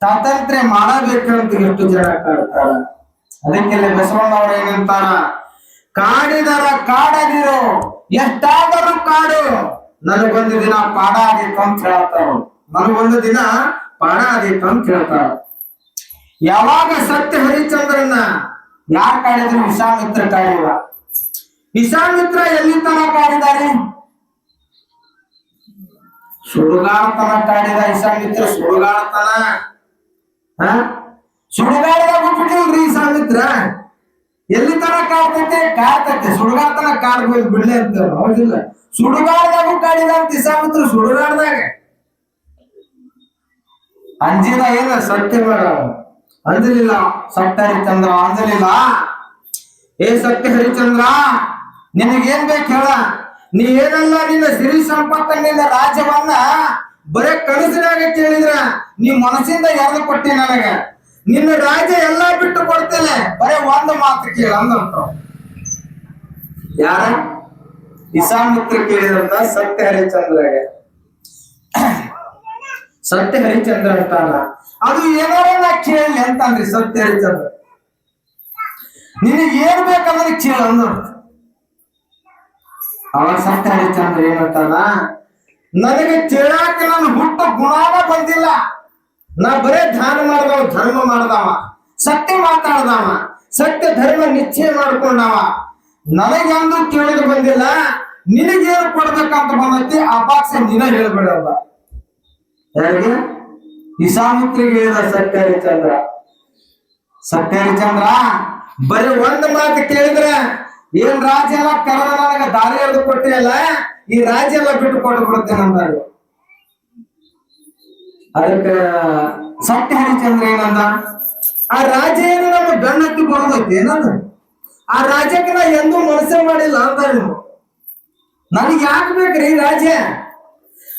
ಸ್ವಾತಂತ್ರ್ಯ ಮಾಡಬೇಕಂತ ಎಷ್ಟು ಜನ ಕಾಡ್ತಾರ. ಅದಕ್ಕೆಲ್ಲ ಬಸವಣ್ಣವ್ರ ಏನಂತಾರ, ಕಾಡಿದರ ಕಾಡದಿರೋ ಎಷ್ಟಾದರೂ ಕಾಡು, ನನಗೊಂದು ದಿನ ಪಾಡ ಆದೀತು ಅಂತ ಹೇಳ್ತಾರ. ನನಗೊಂದು ದಿನ ಪಾಡ ಆದೀತು ಅಂತ ಹೇಳ್ತಾರ. ಯಾವಾಗ ಸತ್ಯ ಹರಿಶ್ಚಂದ್ರನ್ನ ಯಾರು ಕಾಡಿದ್ರು? ವಿಶ್ವಾಮಿತ್ರ ಕಾಡಿಲ್ಲ. ವಿಶ್ವಾಮಿತ್ರ ಎಲ್ಲಿ ತನ ಕಾಡಿದ್ದಾರೆ? ಸುಡುಗಾಡತನ ಕಾಡಿದ ವಿಶ್ವಾಮಿತ್ರ. ಸುಡುಗಾಡತನ ಸುಡುಗಾಡದಾಗ ಬಿಟ್ಬಿಟ್ಟಿಲ್ರಿ ವಿಶ್ವಾಮಿತ್ರ. ಎಲ್ಲಿ ತನ ಕಾಡ್ತೈತೆ? ಕಾಡ್ತೈತೆ. ಸುಡುಗಾಡತನ ಕಾಡ್ಬೋದು ಬಿಡ್ಲೆ ಅಂತ ಹೌದಿಲ್ಲ. ಸುಡುಗಾಡದಾಗೂ ಕಾಡಿದ ಅಂತ ವಿಶ್ವಾಮಿತ್ರ. ಸುಡುಗಾಡದಾಗ ಅಂಜಿನ ಏನ ಸತ್ಯ ಅಂಜಲಿಲ್ಲ. ಸತ್ಯ ಹರಿಶ್ಚಂದ್ರ ಅಂಜಲಿಲ್ಲ. ಏ ಸತ್ಯ ಹರಿಶ್ಚಂದ್ರ, ನಿನಗೇನ್ ಬೇಕು ಹೇಳ? ನೀ ಏನಲ್ಲ ನಿನ್ನ ಸಿರಿ ಸಂಪತ್ತ ನಿನ್ನ ರಾಜ್ಯವನ್ನ ಬರೇ ಕನಸಿನಾಗ ಕೇಳಿದ್ರ ನೀ ಮನಸ್ಸಿಂದ ಯಾರು ಕೊಟ್ಟಿ ನನಗ. ನಿನ್ನ ರಾಜ್ಯ ಎಲ್ಲಾ ಬಿಟ್ಟು ಕೊಡ್ತೇನೆ, ಬರೇ ಒಂದು ಮಾತು ಕೇಳ ಅಂದಂತ. ಯಾರ? ವಿಶ್ವಾಮಿತ್ರ ಕೇಳಿದಂತ ಸತ್ಯ ಹರಿಶ್ಚಂದ್ರಗೆ. ಸತ್ಯ ಹರಿಶ್ಚಂದ್ರ ಅಂತಾನ, ಅದು ಏನಾರ ನಾ ಕೇಳಿ ಅಂತಂದ್ರಿ ಸತ್ಯ ಹರಿಶ್ಚಂದ್ರ. ನಿನಗೆ ಏನ್ ಬೇಕಂದ್ರೆ ಕೇಳ ಅಂದ. ಅವಾಗ ಸತ್ಯ ಹರಿಶ್ಚಂದ್ರ ಏನಂತಾನ, ನನಗೆ ಕೇಳಾಕ ನನ್ನ ಹುಟ್ಟ ಗುಣಾನ ಬಂದಿಲ್ಲ. ನಾ ಬರೇ ದಾನ ಮಾಡ್ದವ, ಧರ್ಮ ಮಾಡ್ದವ, ಸತ್ಯ ಮಾತಾಡ್ದವ, ಸತ್ಯ ಧರ್ಮ ನಿಶ್ಚಯ ಮಾಡ್ಕೊಂಡವ. ನನಗೆಂದು ಕೇಳಿದ್ರು ಬಂದಿಲ್ಲ. ನಿನಗೇನು ಕೊಡ್ಬೇಕಂತ ಬಂದೈತಿ ಆ ಪಾಕ್ಷ ನಿನ ಹೇಳ್ಬೇಡಲ್ಲ. ಯಾರಿಗೆ? ವಿಶ್ವಾಮಿತ್ರಿಗೆ ಹೇಳಿದ ಸತ್ಯ ಹರಿಶ್ಚಂದ್ರ. ಸತ್ಯ ಹರಿಶ್ಚಂದ್ರ ಬರೀ ಒಂದು ಮಾತು ಕೇಳಿದ್ರೆ, ಏನ್ ರಾಜ್ಯ ಎಲ್ಲ ಕರೆದ ನನಗ ದಾರಿ ಎಳೆದು ಕೊಟ್ಟಿಯಲ್ಲ, ಈ ರಾಜ್ಯ ಎಲ್ಲ ಬಿಟ್ಟು ಕೊಟ್ಟು ಬಿಡುತ್ತೇನೆ ಅಂದಾಗ. ಅದಕ್ಕೆ ಸತ್ಯ ಹರಿಶ್ಚಂದ್ರ ಏನಂದ, ಆ ರಾಜ್ಯ ಏನು ನಮ್ಮ ಬೆನ್ನತ್ತಿ ಬರೋದೈತಿ ಏನಂದ. ಆ ರಾಜ್ಯಕ್ಕೆ ನಾ ಎಂದೂ ಮನಸ್ಸೇ ಮಾಡಿಲ್ಲ ಅಂತ. ನನಗೆ ಯಾಕೆ ಬೇಕ್ರಿ ರಾಜ್ಯ?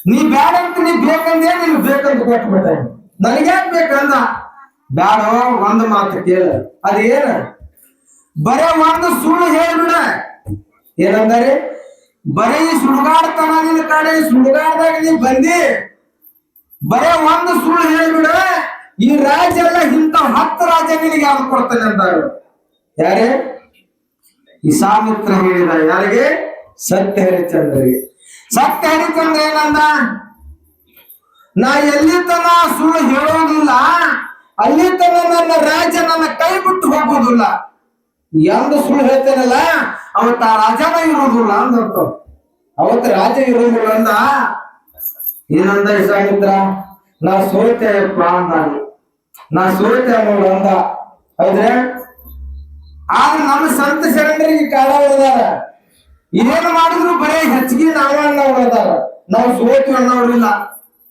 ನೀ ಬ್ಯಾಡ ಅಂತ ನೀ ಬೇಕಂದ್ರೆ ನಿನ್ ಬೇಕಂತ ಕೊಟ್ಬಿಟ್ಟ. ನನಗ್ಯಾಕೆ ಬೇಕಂದ. ಬ್ಯಾಡ, ಒಂದು ಮಾತು ಕೇಳ. ಅದೇನ? ಬರೇ ಒಂದು ಸುಳ್ಳು ಹೇಳ್ಬಿಡ. ಏನಂದರೆ, ಬರೀ ಸುಡುಗಾಡ್ತನ ನಿನ್ನ ಕಡೆ, ಸುಡುಗಾಡ್ದಾಗ ನೀ ಬಂದಿ, ಬರೇ ಒಂದು ಸುಳ್ಳು ಹೇಳ್ಬಿಡ. ಈ ರಾಜ್ಯ ಎಲ್ಲ ಇಂಥ 10 ರಾಜ್ಯ ನಿನಗೆ ಯಾವ್ದು ಕೊಡ್ತಾನೆ ಅಂತ. ಯಾರೇ? ವಿಶ್ವಾಮಿತ್ರ ಹೇಳಿದ. ಯಾರಿಗೆ? ಸತ್ಯ ಹರಿಶ್ಚಂದ್ರಿಗೆ. ಸತ್ಯ ಹರಿಶ್ಚಂದ್ರ ಏನಂದ, ನಾ ಎಲ್ಲಿ ತನ ಸುಳ್ಳು ಹೇಳೋದಿಲ್ಲ, ಅಲ್ಲಿ ತನ ನನ್ನ ರಾಜ್ಯ ನನ್ನ ಕೈ ಬಿಟ್ಟು ಹೋಗೋದಿಲ್ಲ. ಎಂದು ಸುಳ್ಳು ಹೇಳ್ತೇನಲ್ಲ ಅವತ್ತ ಆ ರಾಜನ ಇರೋದಿಲ್ಲ ಅಂದಂತ. ಅವತ್ತು ರಾಜ ಇರೋದಿಲ್ಲ ಅಂದ. ಏನಂದ ವಿಶ್ವಾಮಿತ್ರ, ನಾ ಸೋತೆಯಪ್ಪ ಅಂದ. ನಾ ಸೋತೆ ನೋಡು ಅಂದ. ಹೌದ್ರೆ? ಆದ್ರೆ ನಮ್ಮ ಸಂತ ಶರಣರಿಗೆ ಕಾಲ ಹೊಡೆದಾರ. ಏನು ಮಾಡಿದ್ರು ಬರೇ ಹೆಚ್ಚಿಗೆ ನಾವದಾರ. ನಾವು ಸೋತೀವಿ ಅನ್ನೋರಿಲ್ಲ.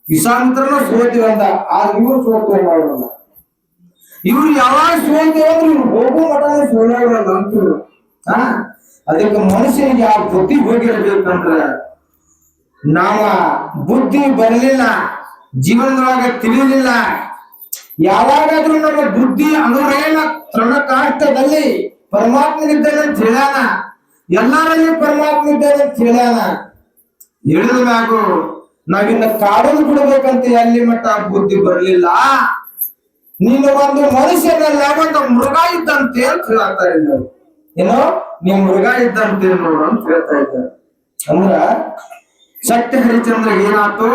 ವಿಶ್ವಾಮಿತ್ರನ ಸೋತೀವಿ ಅಂದ. ಆದ್ರೆ ಇವ್ರು ಸೋತೀವಿ ಅನ್ನೋರಲ್ಲ. ಇವ್ರು ಯಾವಾಗ ಸೋಲ್ತೀವಿ ಅಂದ್ರೆ ಇವ್ರು ಹೋಗೋ ಮಠ ಸೋಲಲ್ಲ ಅಂತಿವ್ರು. ಅದಕ್ಕೆ ಮನುಷ್ಯನಿಗೆ ಆ ಬುದ್ಧಿ ಹೋಗಿರ್ಬೇಕಂದ್ರ, ನಾವ ಬುದ್ಧಿ ಬರಲಿಲ್ಲ, ಜೀವನದೊಳಗೆ ತಿಳಿಲಿಲ್ಲ. ಯಾವಾಗಾದ್ರೂ ನಮ್ಮ ಬುದ್ಧಿ ಅನುರೇಣ ತೃಣ ಕಾಷ್ಟದಲ್ಲಿ ಪರಮಾತ್ಮನಿದ್ದಾನೆ ಅಂತ ಹೇಳ್ಯಾನ. ಎಲ್ಲರಲ್ಲಿ ಪರಮಾತ್ಮ ಇದ್ದಾನೆ ಅಂತ ಹೇಳ್ಯಾನ. ಹೇಳಿದ ಮ್ಯಾಗು ನಾವಿನ್ನ ಕಾಡಲು ಬಿಡ್ಬೇಕಂತ ಎಲ್ಲಿ ಮಟ್ಟ ಬುದ್ಧಿ ಬರ್ಲಿಲ್ಲ. ನೀನು ಒಂದು ಮನುಷ್ಯನಲ್ಲ, ಒಂದು ಮೃಗ ಇದ್ದಂತೆ ಅಂತ ಹೇಳ್ತಾ ಇದ್ದಾರೆ. ಏನೋ ನೀವು ಮೃಗ ಇದ್ದಂತೆ ನೋಡು ಅಂತ ಹೇಳ್ತಾ ಇದ್ದಾರೆ. ಅಂದ್ರ ಸತ್ಯ ಹರಿಶ್ಚಂದ್ರ ಏನಾಯ್ತು?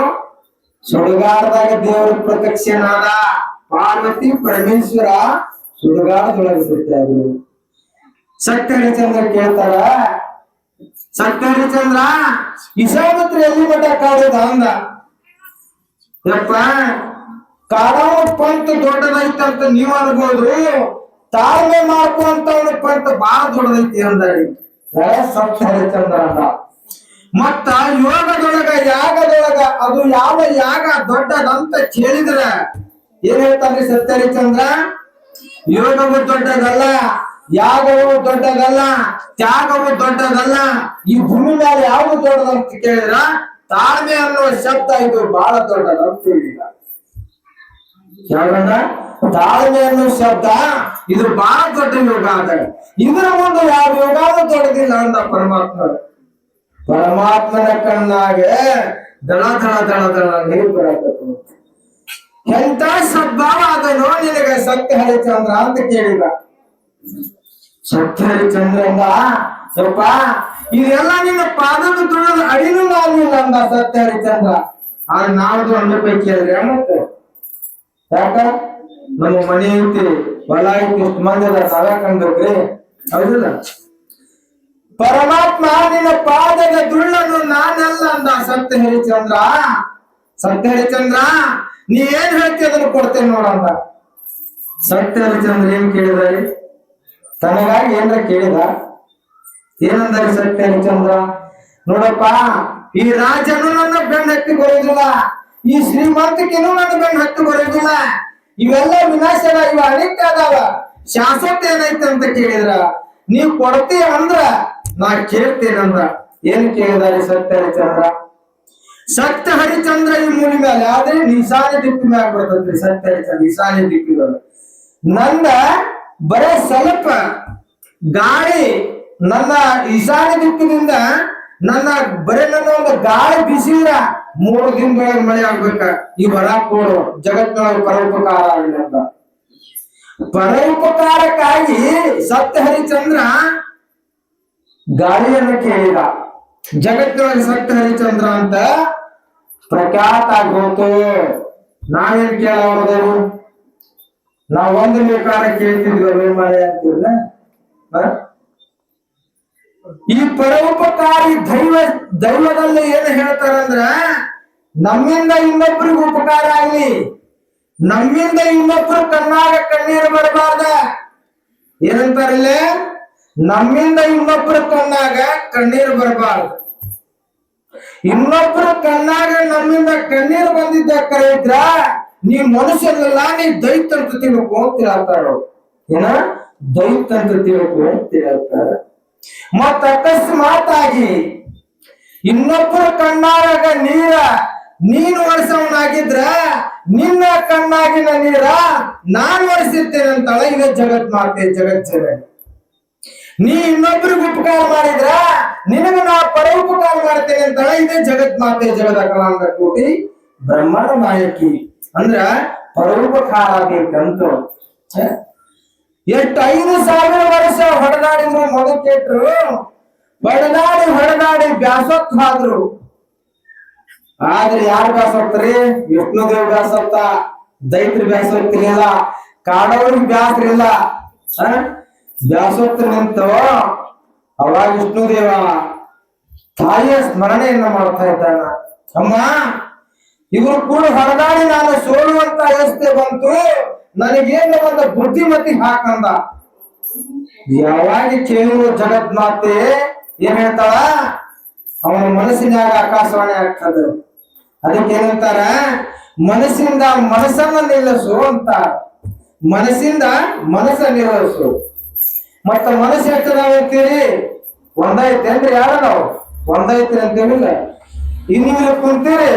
ಸುಡುಗಾಡದಾಗ ದೇವರು ಪ್ರತ್ಯಕ್ಷನಾದ. ಪಾರ್ವತಿ ಪರಮೇಶ್ವರ ಸುಡುಗಾಡದೊಳಗೆ ಬಿಟ್ಟಾದ್ರು. ಸತ್ಯ ಹರಿಶ್ಚಂದ್ರ ಕೇಳ್ತಾರ, ಸತ್ಯ ಹರಿಶ್ಚಂದ್ರ ವಿಶ್ವಾಮಿತ್ರ ಎಲ್ಲಿ ಮಠ ಕಾಡೋದ ಅಂದ. ಯಪ್ಪ, ಕಾಡವ ಪಂತ ದೊಡ್ಡದೈತಂತ ನೀವ್ ಅನ್ಬೋದು, ತಾಳ್ಮೆ ಮಾಡ್ಕೊಂತವನ ಪಂತ ಬಹಳ ದೊಡ್ಡದೈತಿ ಅಂದ. ಸತ್ಯ ಹರಿಶ್ಚಂದ್ರ ಅಂದ. ಮತ್ತ ಯೋಗದೊಳಗ ಯಾಗದೊಳಗ ಅದು ಯಾವ ಯಾಗ ದೊಡ್ಡದಂತ ಕೇಳಿದ್ರ ಏನ್ ಹೇಳ್ತಾನೆ ಸತ್ಯ ಹರಿಶ್ಚಂದ್ರ? ಯೋಗವು ದೊಡ್ಡದಲ್ಲ, ಯಾಗವು ದೊಡ್ಡದಲ್ಲ, ತ್ಯಾಗವು ದೊಡ್ಡದಲ್ಲ. ಈ ಭೂಮಿ ಮೇಲೆ ಯಾವುದು ದೊಡ್ಡದಂತ ಕೇಳಿದ್ರ ತಾಳ್ಮೆ ಅನ್ನುವ ಶಬ್ದ ಇದು ಬಹಳ ದೊಡ್ಡದಂತ ಹೇಳಿದ. ಯಾವ್ದಂದ? ತಾಳ್ಮೆ ಅನ್ನೋ ಶಬ್ದ ಇದು ಬಹಳ ದೊಡ್ಡ ಯೋಗ ಅದ. ಇದರ ಮುಂದೆ ಯಾವ ಯೋಗಾದ ದೊಡ್ಡದಿಲ್ಲ ಅಂದ ಪರಮಾತ್ಮ. ಪರಮಾತ್ಮನ ಕಣ್ಣಾಗ ದಳ ದಳ ದಳ ದಳ ನೀರು ಬರಬೇಕು. ಎಂತ ಸದ್ಭಾವ ಅದನೋ ನಿನಗೆ ಸತ್ಯ ಹರಿಚಂದ್ರ ಅಂತ ಕೇಳಿದ. ಸತ್ಯ ಹರಿಚಂದ್ರ ಅಂದ, ಸ್ವಲ್ಪ ಇದೆಲ್ಲ ನಿನ್ನ ಪಾದದ ತುಳಿದ ಅಡಿನೂ ಆಗಿಲ್ಲ ಅಂದ ಸತ್ಯ ಹರಿಚಂದ್ರ. ಆದ್ರೆ ನಾವ್ದು ಅಂದ ಪೈಕಿ ಅಲ್ರಿ ಮತ್ತೆ ಯಾಕ ನಮ್ಮ ಮನೆ ಐತಿ ಹೊಲ ಐತಿ ಇಷ್ಟು ಮಂದಿ ಅದ ನಾವೇ ಕಂಡ್ಬೇಕ್ರಿ, ಹೌದಿಲ್ಲ? ಪರಮಾತ್ಮ ನಿನ್ನ ಪಾದದ ದುಳ್ಳನ್ನು ನಾನೆಲ್ಲ ಅಂದ ಸತ್ಯ ಹರಿಚಂದ್ರ. ಸತ್ಯ ಹರಿಚಂದ್ರ ನೀ ಏನ್ ಹೇಳ್ತಿ ಅದನ್ನು ಕೊಡ್ತೇನೆ ನೋಡಂತ. ಸತ್ಯ ಹರಿಚಂದ್ರ ಏನ್ ಕೇಳಿದಾರೆ? ತನಗಾಗಿ ಏನ್ರ ಕೇಳಿದ? ಏನಂದಾರೆ ಸತ್ಯ ಹರಿಚಂದ್ರ? ನೋಡಪ್ಪ, ಈ ರಾಜನು ನನ್ನ ಬೆನ್ನು ಹತ್ತಿ ಬರೋದಿಲ್ಲ, ಈ ಶ್ರೀಮಂತಿಕೆನೂ ನನ್ನ ಬೆನ್ನು ಹತ್ತಿ ಬರೋದಿಲ್ಲ. ಇವೆಲ್ಲ ವಿನಾಶದ, ಇವ ಅನಿತ್ಯ ಅದಾವ, ಶಾಶ್ವತ ಏನೈತೆ ಅಂತ ಕೇಳಿದ್ರ ನೀವ್ ಕೊಡ್ತೀಯ ಅಂದ್ರ ನಾ ಕೇಳ್ತೇನಂದ್ರ. ಏನ್ ಕೇಳಿದಾರೆ ಸತ್ಯ ಹರಿಚಂದ್ರ? ಸತ್ಯ ಹರಿಚಂದ್ರ ಈ ಮೂಲಿ ಮೇಲೆ ಆದ್ರೆ ಈಶಾನ್ಯ ದಿಕ್ಕಿನ ಮ್ಯಾಗ ಬರ್ತದ್ರಿ. ಸತ್ಯ ಹರಿಚಂದ್ರ ಈಶಾನ್ಯ ದಿಕ್ಕಿಗಳು ನಂದ ಬರೇ ಸ್ವಲ್ಪ ಗಾಳಿ ನನ್ನ ಈಶಾನ್ಯ ದಿಕ್ಕಿನಿಂದ ನನ್ನ ಬರೇ ನನ್ನ ಒಂದು ಗಾಳಿ ಬಿಸಿದ್ರ 3 ದಿನದೊಳಗೆ ಮಳೆ ಆಗ್ಬೇಕ. ಈ ಬರ ಕೊಡು ಜಗತ್ತಿನೊಳಗೆ ಪರೋಪಕಾರ ಆಗಲಿ ಅಂತ. ಪರೋಪಕಾರಕ್ಕಾಗಿ ಸತ್ಯ ಹರಿಚಂದ್ರ ಗಾಳಿಯನ್ನು ಕೇಳಿದ. ಜಗತ್ತಿನೊಳಗೆ ಸತ್ಯ ಹರಿಚಂದ್ರ ಅಂತ ಪ್ರಖ್ಯಾತ ಆಗೋತು. ನಾವೇನ್ ಕೇಳೋದು? ನಾವ್ ಒಂದು ಬೇಕಾದ ಕೇಳ್ತಿದ್ವಿ ಮಳೆ ಅಂತಿಲ್ಲ. ಈ ಪರೋಪಕಾರಿ ದೈವದಲ್ಲಿ ಏನು ಹೇಳ್ತಾರಂದ್ರ, ನಮ್ಮಿಂದ ಇನ್ನೊಬ್ರಿಗೆ ಉಪಕಾರ ಆಗ್ಲಿ, ನಮ್ಮಿಂದ ಇನ್ನೊಬ್ರು ಕಣ್ಣಾಗ ಕಣ್ಣೀರು ಬರಬಾರ್ದ. ಏನಂತಾರಿಲ್ಲ? ನಮ್ಮಿಂದ ಇನ್ನೊಬ್ರ ಕಣ್ಣಾಗ ಕಣ್ಣೀರು ಬರಬಾರ್ದು. ಇನ್ನೊಬ್ರ ಕಣ್ಣಾಗ ನಮ್ಮಿಂದ ಕಣ್ಣೀರು ಬಂದಿದ್ದ ಕರೆಯಿದ್ರ ನೀ ಮನುಷ್ಯನಲ್ಲ, ನೀ ದೈತ್ ಅಂತ ತಿಳ್ಕೊ ಅಂತ ಹೇಳ್ತಾರ. ಏನ ದೈತ್ ಅಂತ ತಿಳ್ಕೊ ಅಂತ ಹೇಳ್ತಾರ. ಮತ್ತ ಅಕಸ್ಮಾತಾಗಿ ಇನ್ನೊಬ್ಬರ ಕಣ್ಣಾಗ ನೀನು ಒರೆಸವನಾಗಿದ್ರ ನಿನ್ನ ಕಣ್ಣಾಗಿನ ನೀರ ನಾನು ಒರೆಸಿರ್ತೇನೆ ಅಂತಾಳ. ಇದೇ ಜಗತ್ ಮಾತೆ, ಜಗತ್ ಜನ. ನೀ ಇನ್ನೊಬ್ರಿಗೆ ಉಪಕಾರ ಮಾಡಿದ್ರ ನಿನಗ ನಾ ಪರೋಪಕಾರ ಮಾಡ್ತೇನೆ ಅಂತಾಳ. ಇದೇ ಜಗತ್ ಮಾತೆ, ಜಗದ ಕಲಾಂಗ ಕೋಟಿ ಬ್ರಹ್ಮಾಂಡ ನಾಯಕಿ. ಅಂದ್ರ ಪರೋಪಕಾರ ಬೇಕಂತ. ಎಷ್ಟು 5,000 ವರ್ಷ ಹೊಡೆದಾಡಿದ್ರು, ಮೊದಕೆಟ್ರು ಹೊಡೆದಾಡಿ ಬ್ಯಾಸೊತ್ ಆದ್ರು. ಆದ್ರೆ ಯಾರು ಬ್ಯಾಸೋಗ್ತಾರಿ? ವಿಷ್ಣುದೇವ್ ಬ್ಯಾಸತ್ತ, ದೈತ್ರ ಬ್ಯಾಸೋಗ್ತಿರ್ಲಿಲ್ಲ, ಕಾಡವ್ರಿಗೆ ಬ್ಯಾಸ್ರಿಲ್ಲ. ಬ್ಯಾಸೋತ್ರ ನಿಂತು ಅವಾಗ ವಿಷ್ಣುದೇವ ತಾಯಿಯ ಸ್ಮರಣೆಯನ್ನ ಮಾಡ್ತಾ ಇದ್ದಾನ. ಅಮ್ಮ, ಇವರು ಕೂಡ ಹೊರದಾಡಿ ನಾನು ಸೋಲುವಂತ ವ್ಯವಸ್ಥೆ ಬಂತು, ನನಗೇನು ಒಂದು ಬುದ್ಧಿಮತಿ ಹಾಕಂದ. ಯಾವಾಗ ಕೇಳುವ ಜಗತ್ ಮಾತೆ ಏನ್ ಹೇಳ್ತಾಳ? ಅವನ ಮನಸ್ಸಿನಾಗ ಆಕಾಶವಾಣಿ ಆಗ್ತದೆ. ಅದಕ್ಕೆ ಏನಂತಾರ? ಮನಸ್ಸಿಂದ ಮನಸ್ಸನ್ನ ನಿಲ್ಲಿಸು ಅಂತ. ಮನಸ್ಸಿಂದ ಮನಸ್ಸ ನಿಲ್ಲಿಸು. ಮತ್ತ ಮನಸ್ಸು ಎಷ್ಟು ನಾವ್ ಅಂತೀರಿ? ಒಂದೈತೆ ಅಂದ್ರೆ ಯಾರ ನಾವು ಒಂದೈತಿ ಅಂತೀವಿಲ್ಲ. ಇನ್ನು ಇಲ್ಲಿ ಕುಂತೀರಿ,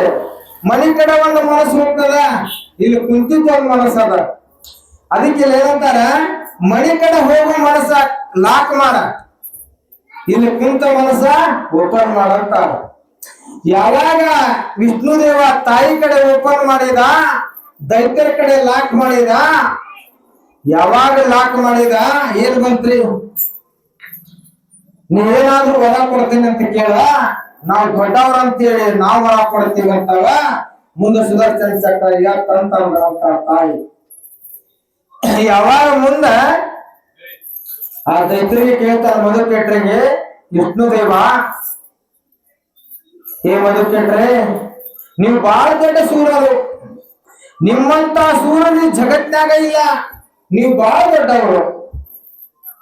ಮನೆ ಕಡೆ ಒಂದು ಮನಸ್ಸು ಹೋಗ್ತದ, ಇಲ್ಲಿ ಕುಂತಿದ್ದ ಒಂದು ಮನಸ್ಸದ. ಅದಕ್ಕೆ ಏನಂತಾರ? ಮನೆ ಕಡೆ ಹೋಗೋ ಮನಸ್ಸ ಲಾಕ್ ಮಾಡ, ಇಲ್ಲಿ ಕುಂತ ಮನಸ್ಸ ಓಪನ್ ಮಾಡಂತಾರ. ಯಾವಾಗ ವಿಷ್ಣುದೇವ ತಾಯಿ ಕಡೆ ಓಪನ್ ಮಾಡಿದ, ದೈತ್ಯರ ಕಡೆ ಲಾಕ್ ಮಾಡಿದ. ಯಾವಾಗ ಲಾಕ್ ಮಾಡಿದ ಏನ್ ಬಂತ್ರಿ? ನೀವೇನಾದ್ರೂ ಹೊರ ಕೊಡ್ತೀನಿ ಅಂತ ಕೇಳ, ನಾವು ದೊಡ್ಡವ್ರ ಅಂತೇಳಿ ನಾವು ಹೊರ ಕೊಡ್ತೀವಿ ಅಂತಾವ. ಮುಂದೆ ಸುದರ್ಶನ ಚಕ್ರ ತಂತ ತಾಯಿ. ಯಾವಾಗ ಮುಂದ ಆ ದೈತ್ರಿಗೆ ಕೇಳ್ತಾರ ಮಧುಕೇಟ್ರಿಗೆ, ವಿಷ್ಣುದೇವ ಮಧುಕೇಟ್ರೆ, ನೀವು ಬಹಳ ದೊಡ್ಡ ಸೂರರು, ನಿಮ್ಮಂತ ಸೂರನಿ ಜಗತ್ನಾಗ ಇಲ್ಲ, ನೀವು ಬಹಳ ದೊಡ್ಡವರು.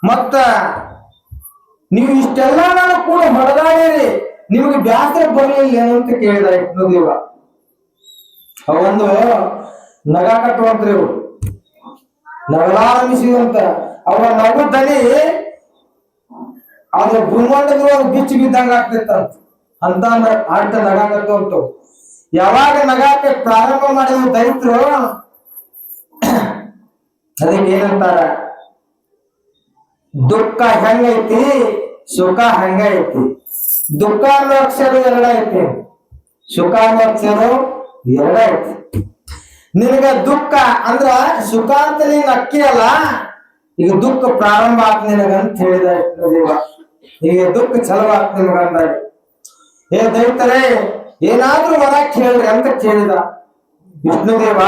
ಮತ್ತ ನೀವು ಇಷ್ಟೆಲ್ಲ ನಾನು ಕೂಡ ಹೊಡೆದಾಡಿರಿ, ನಿಮಗೆ ಬ್ಯಾಸರ ಬರಲಿಲ್ಲ ಏನು ಅಂತ ಕೇಳಿದ ವಿಷ್ಣುದೇವ. ಅವಂದು ನಗ ಕಟ್ಟುವಂತ್ರಿ, ಇವು ನಗಲಾರಂಭಿಸುವಂತ. ಅವರ ನಗು ದನಿ ಅದ್ರ ಬ್ರಹ್ಮಾಂಡದ ಬಿಚ್ಚಿ ಬಿದ್ದಂಗ ಆಗ್ತಿತ್ತಂತ. ಅಂತ ಆಟ ನಗಾಕತ್ತಂತ. ಯಾವಾಗ ನಗಾಕ ಪ್ರಾರಂಭ ಮಾಡಿದ ದೈತ್ರು, ಅದಕ್ಕೆ ಏನಂತಾರ? ದುಃಖ ಹೆಂಗೈತಿ, ಸುಖ ಹಂಗೈತಿ. ದುಃಖ ಅನ್ನೋ ಅಕ್ಷರ ಎರಡೈತಿ, ಸುಖ ಅನ್ನೋ ಅಕ್ಷರ ಎರಡೈತಿ. ನಿನಗ ದುಃಖ ಅಂದ್ರ ಸುಖ ಅಂತ ನೀನ್ ಅಕ್ಕಿ ಅಲ್ಲ, ಈಗ ದುಃಖ ಪ್ರಾರಂಭ ಆತ್ ನಿನಗಂತ ಹೇಳಿದ ದೇವ. ಈಗ ದುಃಖ ಚಲೋ ಆತ್ ನಿಮಗ ಅಂದಾಗ, ಏ ದೈತರೇ ಏನಾದ್ರೂ ವರ ಕೇಳ್ರಿ ಅಂತ ಕೇಳಿದ ವಿಷ್ಣುದೇವ.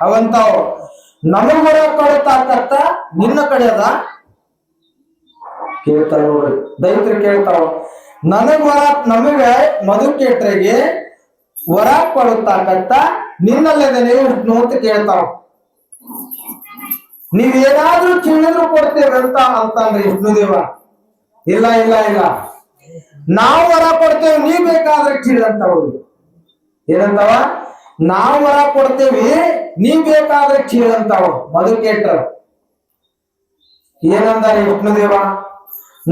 ಅವಂತಾವ್ ನಮಗ್ ವರ ಕೊಡತಾಕತ್ತ ನಿನ್ನ ಕಡೆ ಅದ ಕೇಳ್ತಾವ ನೋಡ್ರಿ, ದೈತ್ರು ಕೇಳ್ತಾವ ನನಗ್ ವರ, ನಮಗ ಮಧುಕೇಟ್ರಿಗೆ ವರ ಕೊಡುತ್ತಾಕತ್ತ ನಿನ್ನಲ್ಲದೇನೆ ವಿಷ್ಣು ಅಂತ ಕೇಳ್ತಾವ. ನೀವೇನಾದ್ರೂ ಕೇಳಿದ್ರು ಕೊಡ್ತೇವೆ ಅಂತಂದ್ರೆ ವಿಷ್ಣುದೇವ ಇಲ್ಲ ಇಲ್ಲ ಇಲ್ಲ, ನಾವು ವರ ಕೊಡ್ತೇವೆ ನೀ ಬೇಕಾದ್ರೆ ಕೇಳಂತವ್ರು. ಏನಂತಾವ? ನಾವು ವರ ಕೊಡ್ತೇವಿ ನೀ ಬೇಕಾದ್ರೆ ಕೇಳಂತಾವ ಮಧುಕೇಟ್ರ. ಏನಂದಾರೆ ವಿಷ್ಣುದೇವ?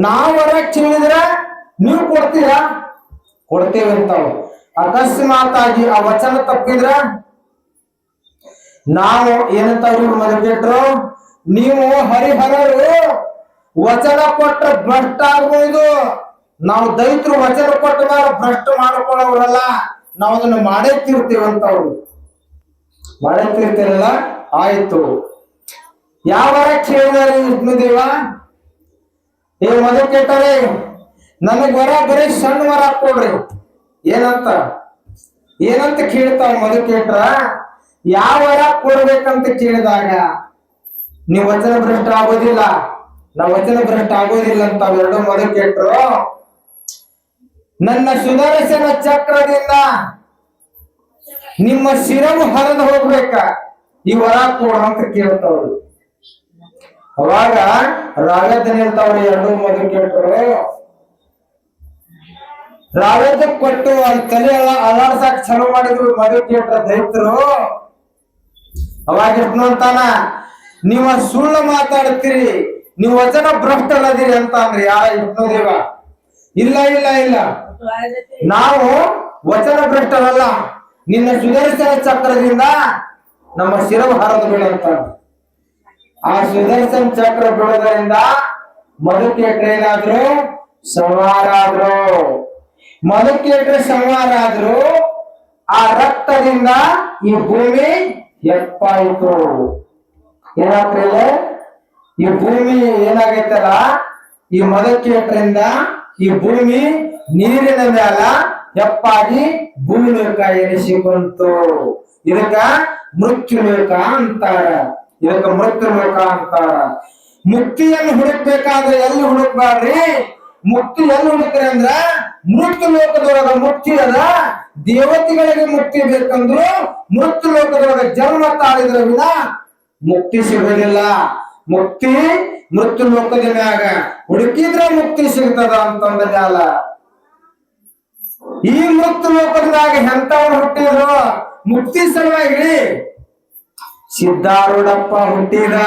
ನಾವು ವರ ಕೇಳಿದ್ರ ನೀವು ಕೊಡ್ತೀರಾ? ಕೊಡ್ತೇವೆ ಅಂತಾವ. ಅಕಸ್ಮಾತ್ ಆಗಿ ಆ ವಚನ ತಪ್ಪಿದ್ರ ನಾವು ಏನಂತಾವ್ರಿ ಮಧುಕೇಟ್ರು? ನೀವು ಹರಿಹರರು ವಚನ ಕೊಟ್ಟ ಭ್ರಷ್ಟ ಆಗ್ಬೋದು. ನಾವು ದೈತ್ರು ವಚನ ಕೊಟ್ಟ ಮೇಲೆ ಭ್ರಷ್ಟ ಮಾಡ್ಕೊಳ್ಳೋರಲ್ಲ, ನಾವು ಅದನ್ನ ಮಾಡೇ ತೀರ್ತೀವಂತವ್ರು. ಮಾಡೇ ತೀರ್ತೀರಲ್ಲ, ಆಯ್ತು. ಯಾವ ವರ ಕೇಳಿದಾರೆ ವಿಷ್ಣುದೇವ? ಏ ಮಧುಕೇಟರೇ ನನಗ್ ವರ ಬರೀ ಸಣ್ಣ ವರ ಕೊಡ್ರಿ. ಏನಂತ ಏನಂತ ಕೇಳ್ತಾವ ಮಧುಕೇಟ್ರ? ಯಾವ ವರ ಕೊಡ್ಬೇಕಂತ ಕೇಳಿದಾಗ ನೀವು ವಚನ ಭ್ರಷ್ಟ ಆಗೋದಿಲ್ಲ, ನಾವು ವಚನ ಭ್ರಷ್ಟ ಆಗೋದಿಲ್ಲ ಅಂತ ಎರಡು ಮಧುಕೇಟ್ರು. ನನ್ನ ಸುದರ್ಶನ ಚಕ್ರದಿಂದ ನಿಮ್ಮ ಶಿರವು ಹರಿದು ಹೋಗ್ಬೇಕ, ಈ ವರ ಕೊಡ ಅಂತ ಕೇಳ್ತಾವ್ರು. ಅವಾಗ ರಾಗದ ನಿಲ್ತಾವ್ರಿ ಎರಡು ಮಧುಕೇಟ್ರು. ರಾಗದ ಕೊಟ್ಟು ಅಲ್ಲಿ ತಲೆ ಅಲಾಡ್ಸಾಕ್ ಚಲೋ ಮಾಡಿದ್ರು ಮಧುಕೇಟ್ರ ದೈತ್ರು. ಅವಾಗ ವಿಷ್ಣು ಅಂತಾನ, ನೀವ ಸುಳ್ಳು ಮಾತಾಡ್ತೀರಿ, ನೀವು ವಚನ ಭ್ರಷ್ಟರದಿರಿ ಅಂತ ಅಂದ್ರಿ ಯಾರ ವಿಷ್ಣುದೇವ. ಇಲ್ಲ ಇಲ್ಲ ಇಲ್ಲ, ನಾವು ವಚನ ಭ್ರಷ್ಟರಲ್ಲ, ನಿನ್ನ ಸುದರ್ಶನ ಚಕ್ರದಿಂದ ನಮ್ಮ ಶಿರವು ಹರಿದು ಬೀಳಂತ. ಆ ಸುದರ್ಶನ ಚಕ್ರ ಬೀಳೋದ್ರಿಂದ ಮಧುಕೇಟ್ರ ಏನಾದ್ರು ಸಂಹಾರ ಆದ್ರು. ಮಧುಕೇಟ್ರ ಸಂಹಾರ ಆದ್ರು. ಆ ರಕ್ತದಿಂದ ಈ ಭೂಮಿ ಎಪ್ಪಾಯಿತು. ಏನಾಗ್ತಿಲ್ಲ, ಈ ಭೂಮಿ ಏನಾಗೈತಲ್ಲ, ಈ ಮಧುಕೇಟ್ರಿಂದ ಈ ಭೂಮಿ ನೀರಿನ ಮ್ಯಾಲ ಎಪ್ಪಾಗಿ ಭೂಲೋಕ ಎನಿಸಿಕೊಂತು. ಇದಕ್ಕ ಮೃತ್ಯುಲೋಕ ಅಂತಾರ, ಇದಕ್ಕ ಮೃತ್ಯುಲೋಕ ಅಂತಾರ. ಮುಕ್ತಿಯನ್ನು ಹುಡುಕ್ಬೇಕಾದ್ರೆ ಎಲ್ಲಿ ಹುಡುಕ್ಬಾರ್ರಿ, ಮುಕ್ತಿ ಎಲ್ಲಿ ಹುಡುಕ್ರಿ ಅಂದ್ರ ಮೃತ್ಯು ಲೋಕದೊಳಗ ಮುಕ್ತಿ ಅದ. ದೇವತೆಗಳಿಗೆ ಮುಕ್ತಿ ಬೇಕಂದ್ರು ಮೃತ್ಯು ಲೋಕದೊಳಗ ಜನ್ಮ ತಾಳಿದ್ರ ವಿನ ಮುಕ್ತಿ ಸಿಗೋದಿಲ್ಲ. ಮುಕ್ತಿ ಮೃತ್ಯು ಲೋಕದ ಮ್ಯಾಗ ಹುಡುಕಿದ್ರ ಮುಕ್ತಿ ಸಿಗ್ತದ ಅಂತಂದ ಮ್ಯಾಲ ಈ ಮೃತ್ಯು ಲೋಕದ ಮ್ಯಾಗ ಎಂತವ್ರು ಹುಟ್ಟಿದ್ರು ಮುಕ್ತಿ ಸಲುವಾಗಿ? ಸಿದ್ಧಾರೂಢಪ್ಪ ಹುಟ್ಟಿದ,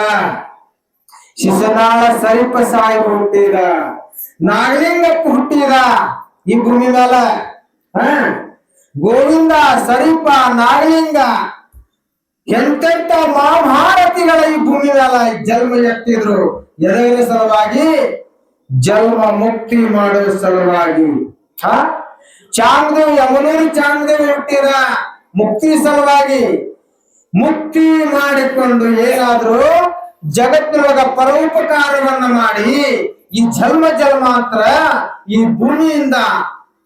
ಶಿಶುನಾಳ ಸರಿಪ ಸಾಹೇಬ್ ಹುಟ್ಟಿದ, ನಾಗಲಿಂಗಪ್ಪ ಹುಟ್ಟಿದ ಈ ಭೂಮಿ ಮ್ಯಾಲ. ಗೋವಿಂದ, ಸರಿಪ, ನಾಗಲಿಂಗ ಎಂತೆಂತ ಮಹಾಭಾರತಿಗಳ ಈ ಭೂಮಿ ಮ್ಯಾಲ ಜನ್ಮ ಎತ್ತಿದ್ರು. ಎದರ ಸಲುವಾಗಿ? ಜನ್ಮ ಮುಕ್ತಿ ಮಾಡೋ ಸಲುವಾಗಿ. ಚಾಂಗದೇವ್, ಯಮನೂರು ಚಾಂಗದೇವ್ ಹುಟ್ಟಿದ ಮುಕ್ತಿ ಸಲುವಾಗಿ. ಮುಕ್ತಿ ಮಾಡಿಕೊಂಡು ಏನಾದ್ರು ಜಗತ್ತಿನೊಳಗ ಪರೋಪಕಾರವನ್ನ ಮಾಡಿ ಈ ಜನ್ಮ ಜನ್ಮಾಂತರ ಈ ಭೂಮಿಯಿಂದ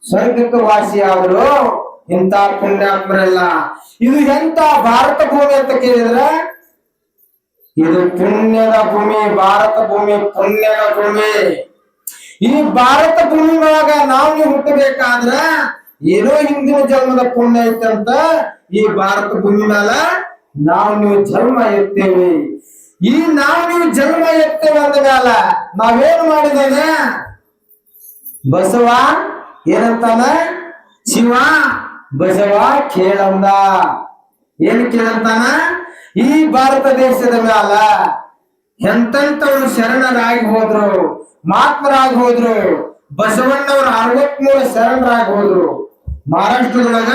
ಸ್ವರ್ಗಕ್ಕೆ ವಾಸಿಯಾದ್ರು ಇಂಥ ಪುಣ್ಯಾತ್ಮರೆಲ್ಲ. ಇದು ಎಂತ ಭಾರತ ಭೂಮಿ ಅಂತ ಕೇಳಿದ್ರೆ ಇದು ಪುಣ್ಯದ ಭೂಮಿ. ಭಾರತ ಭೂಮಿ ಪುಣ್ಯದ ಭೂಮಿ. ಈ ಭಾರತ ಭೂಮಿ ಒಳಗ ನಾವು ನೀವು ಹುಟ್ಟಬೇಕಾದ್ರ ಏನೋ ಹಿಂದಿನ ಜನ್ಮದ ಪುಣ್ಯ ಐತಂತ ಈ ಭಾರತ ಭೂಮಿ ಮ್ಯಾಲ ನಾವು ನೀವು ಜನ್ಮ ಎತ್ತೇವೆ. ಈ ನಾವು ನೀವು ಜನ್ಮ ಎತ್ತೇವೆ ಅಂದ ಮ್ಯಾಲ ನಾವೇನು ಮಾಡಿದ್ದೇನೆ? ಬಸವ ಏನಂತಾನ? ಶಿವ ಬಸವ ಕೇಳಂದ. ಏನ್ ಕೇಳಂತಾನ? ಈ ಭಾರತ ದೇಶದ ಮ್ಯಾಲ ಎಂತೆಂತವ್ರು ಶರಣರಾಗಿ ಹೋದ್ರು, ಮಹಾತ್ಮರಾಗಿ ಹೋದ್ರು. ಬಸವಣ್ಣವ್ರ 63 ಶರಣರಾಗಿ ಹೋದ್ರು. ಮಹಾರಾಷ್ಟ್ರದೊಳಗ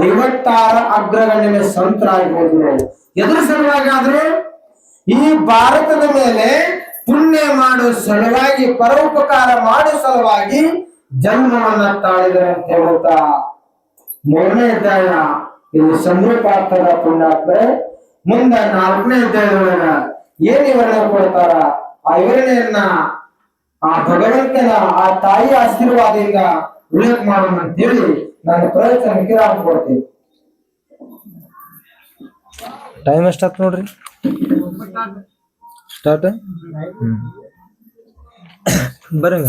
56 ಅಗ್ರಗಣ್ಯ ಸಂತರಾಗಿ ಹೋದ್ರು. ಎದುರು ಸಲುವಾಗಾದ್ರು ಈ ಭಾರತದ ಮೇಲೆ ಪುಣ್ಯ ಮಾಡೋ ಸಲುವಾಗಿ, ಪರೋಪಕಾರ ಮಾಡೋ ಸಲುವಾಗಿ ಜನ್ಮವನ್ನ ತಾಳಿದರೆ ಅಂತ ಹೇಳುತ್ತಾ 3ನೇ ಅಧ್ಯಾಯ ಇಲ್ಲಿ ಸಮೀಪ ಆಗ್ತದ ಪುಣ್ಯಾತ್ಮರೆ. ಮುಂದ 4ನೇ ಅಧ್ಯಾಯದೊಳಗ ಏನ್ ವಿವರಣೆ ಕೊಡ್ತಾರ ಆ ವಿವರಣೆಯನ್ನ ಆ ಭಗವಂತನ ಆ ತಾಯಿ ಆಶೀರ್ವಾದದಿಂದ ಉಲ್ಲೇಖ ಮಾಡೋಣ ಅಂತೇಳಿ ನಾನು ಪ್ರಯತ್ನಕ್ಕೆ ಕೊಡ್ತೀನಿ.
ಟೈಮ್ ಎಷ್ಟಾತ್ ನೋಡ್ರಿ ಸ್ಟಾರ್ಟ್ ಬರಂಗ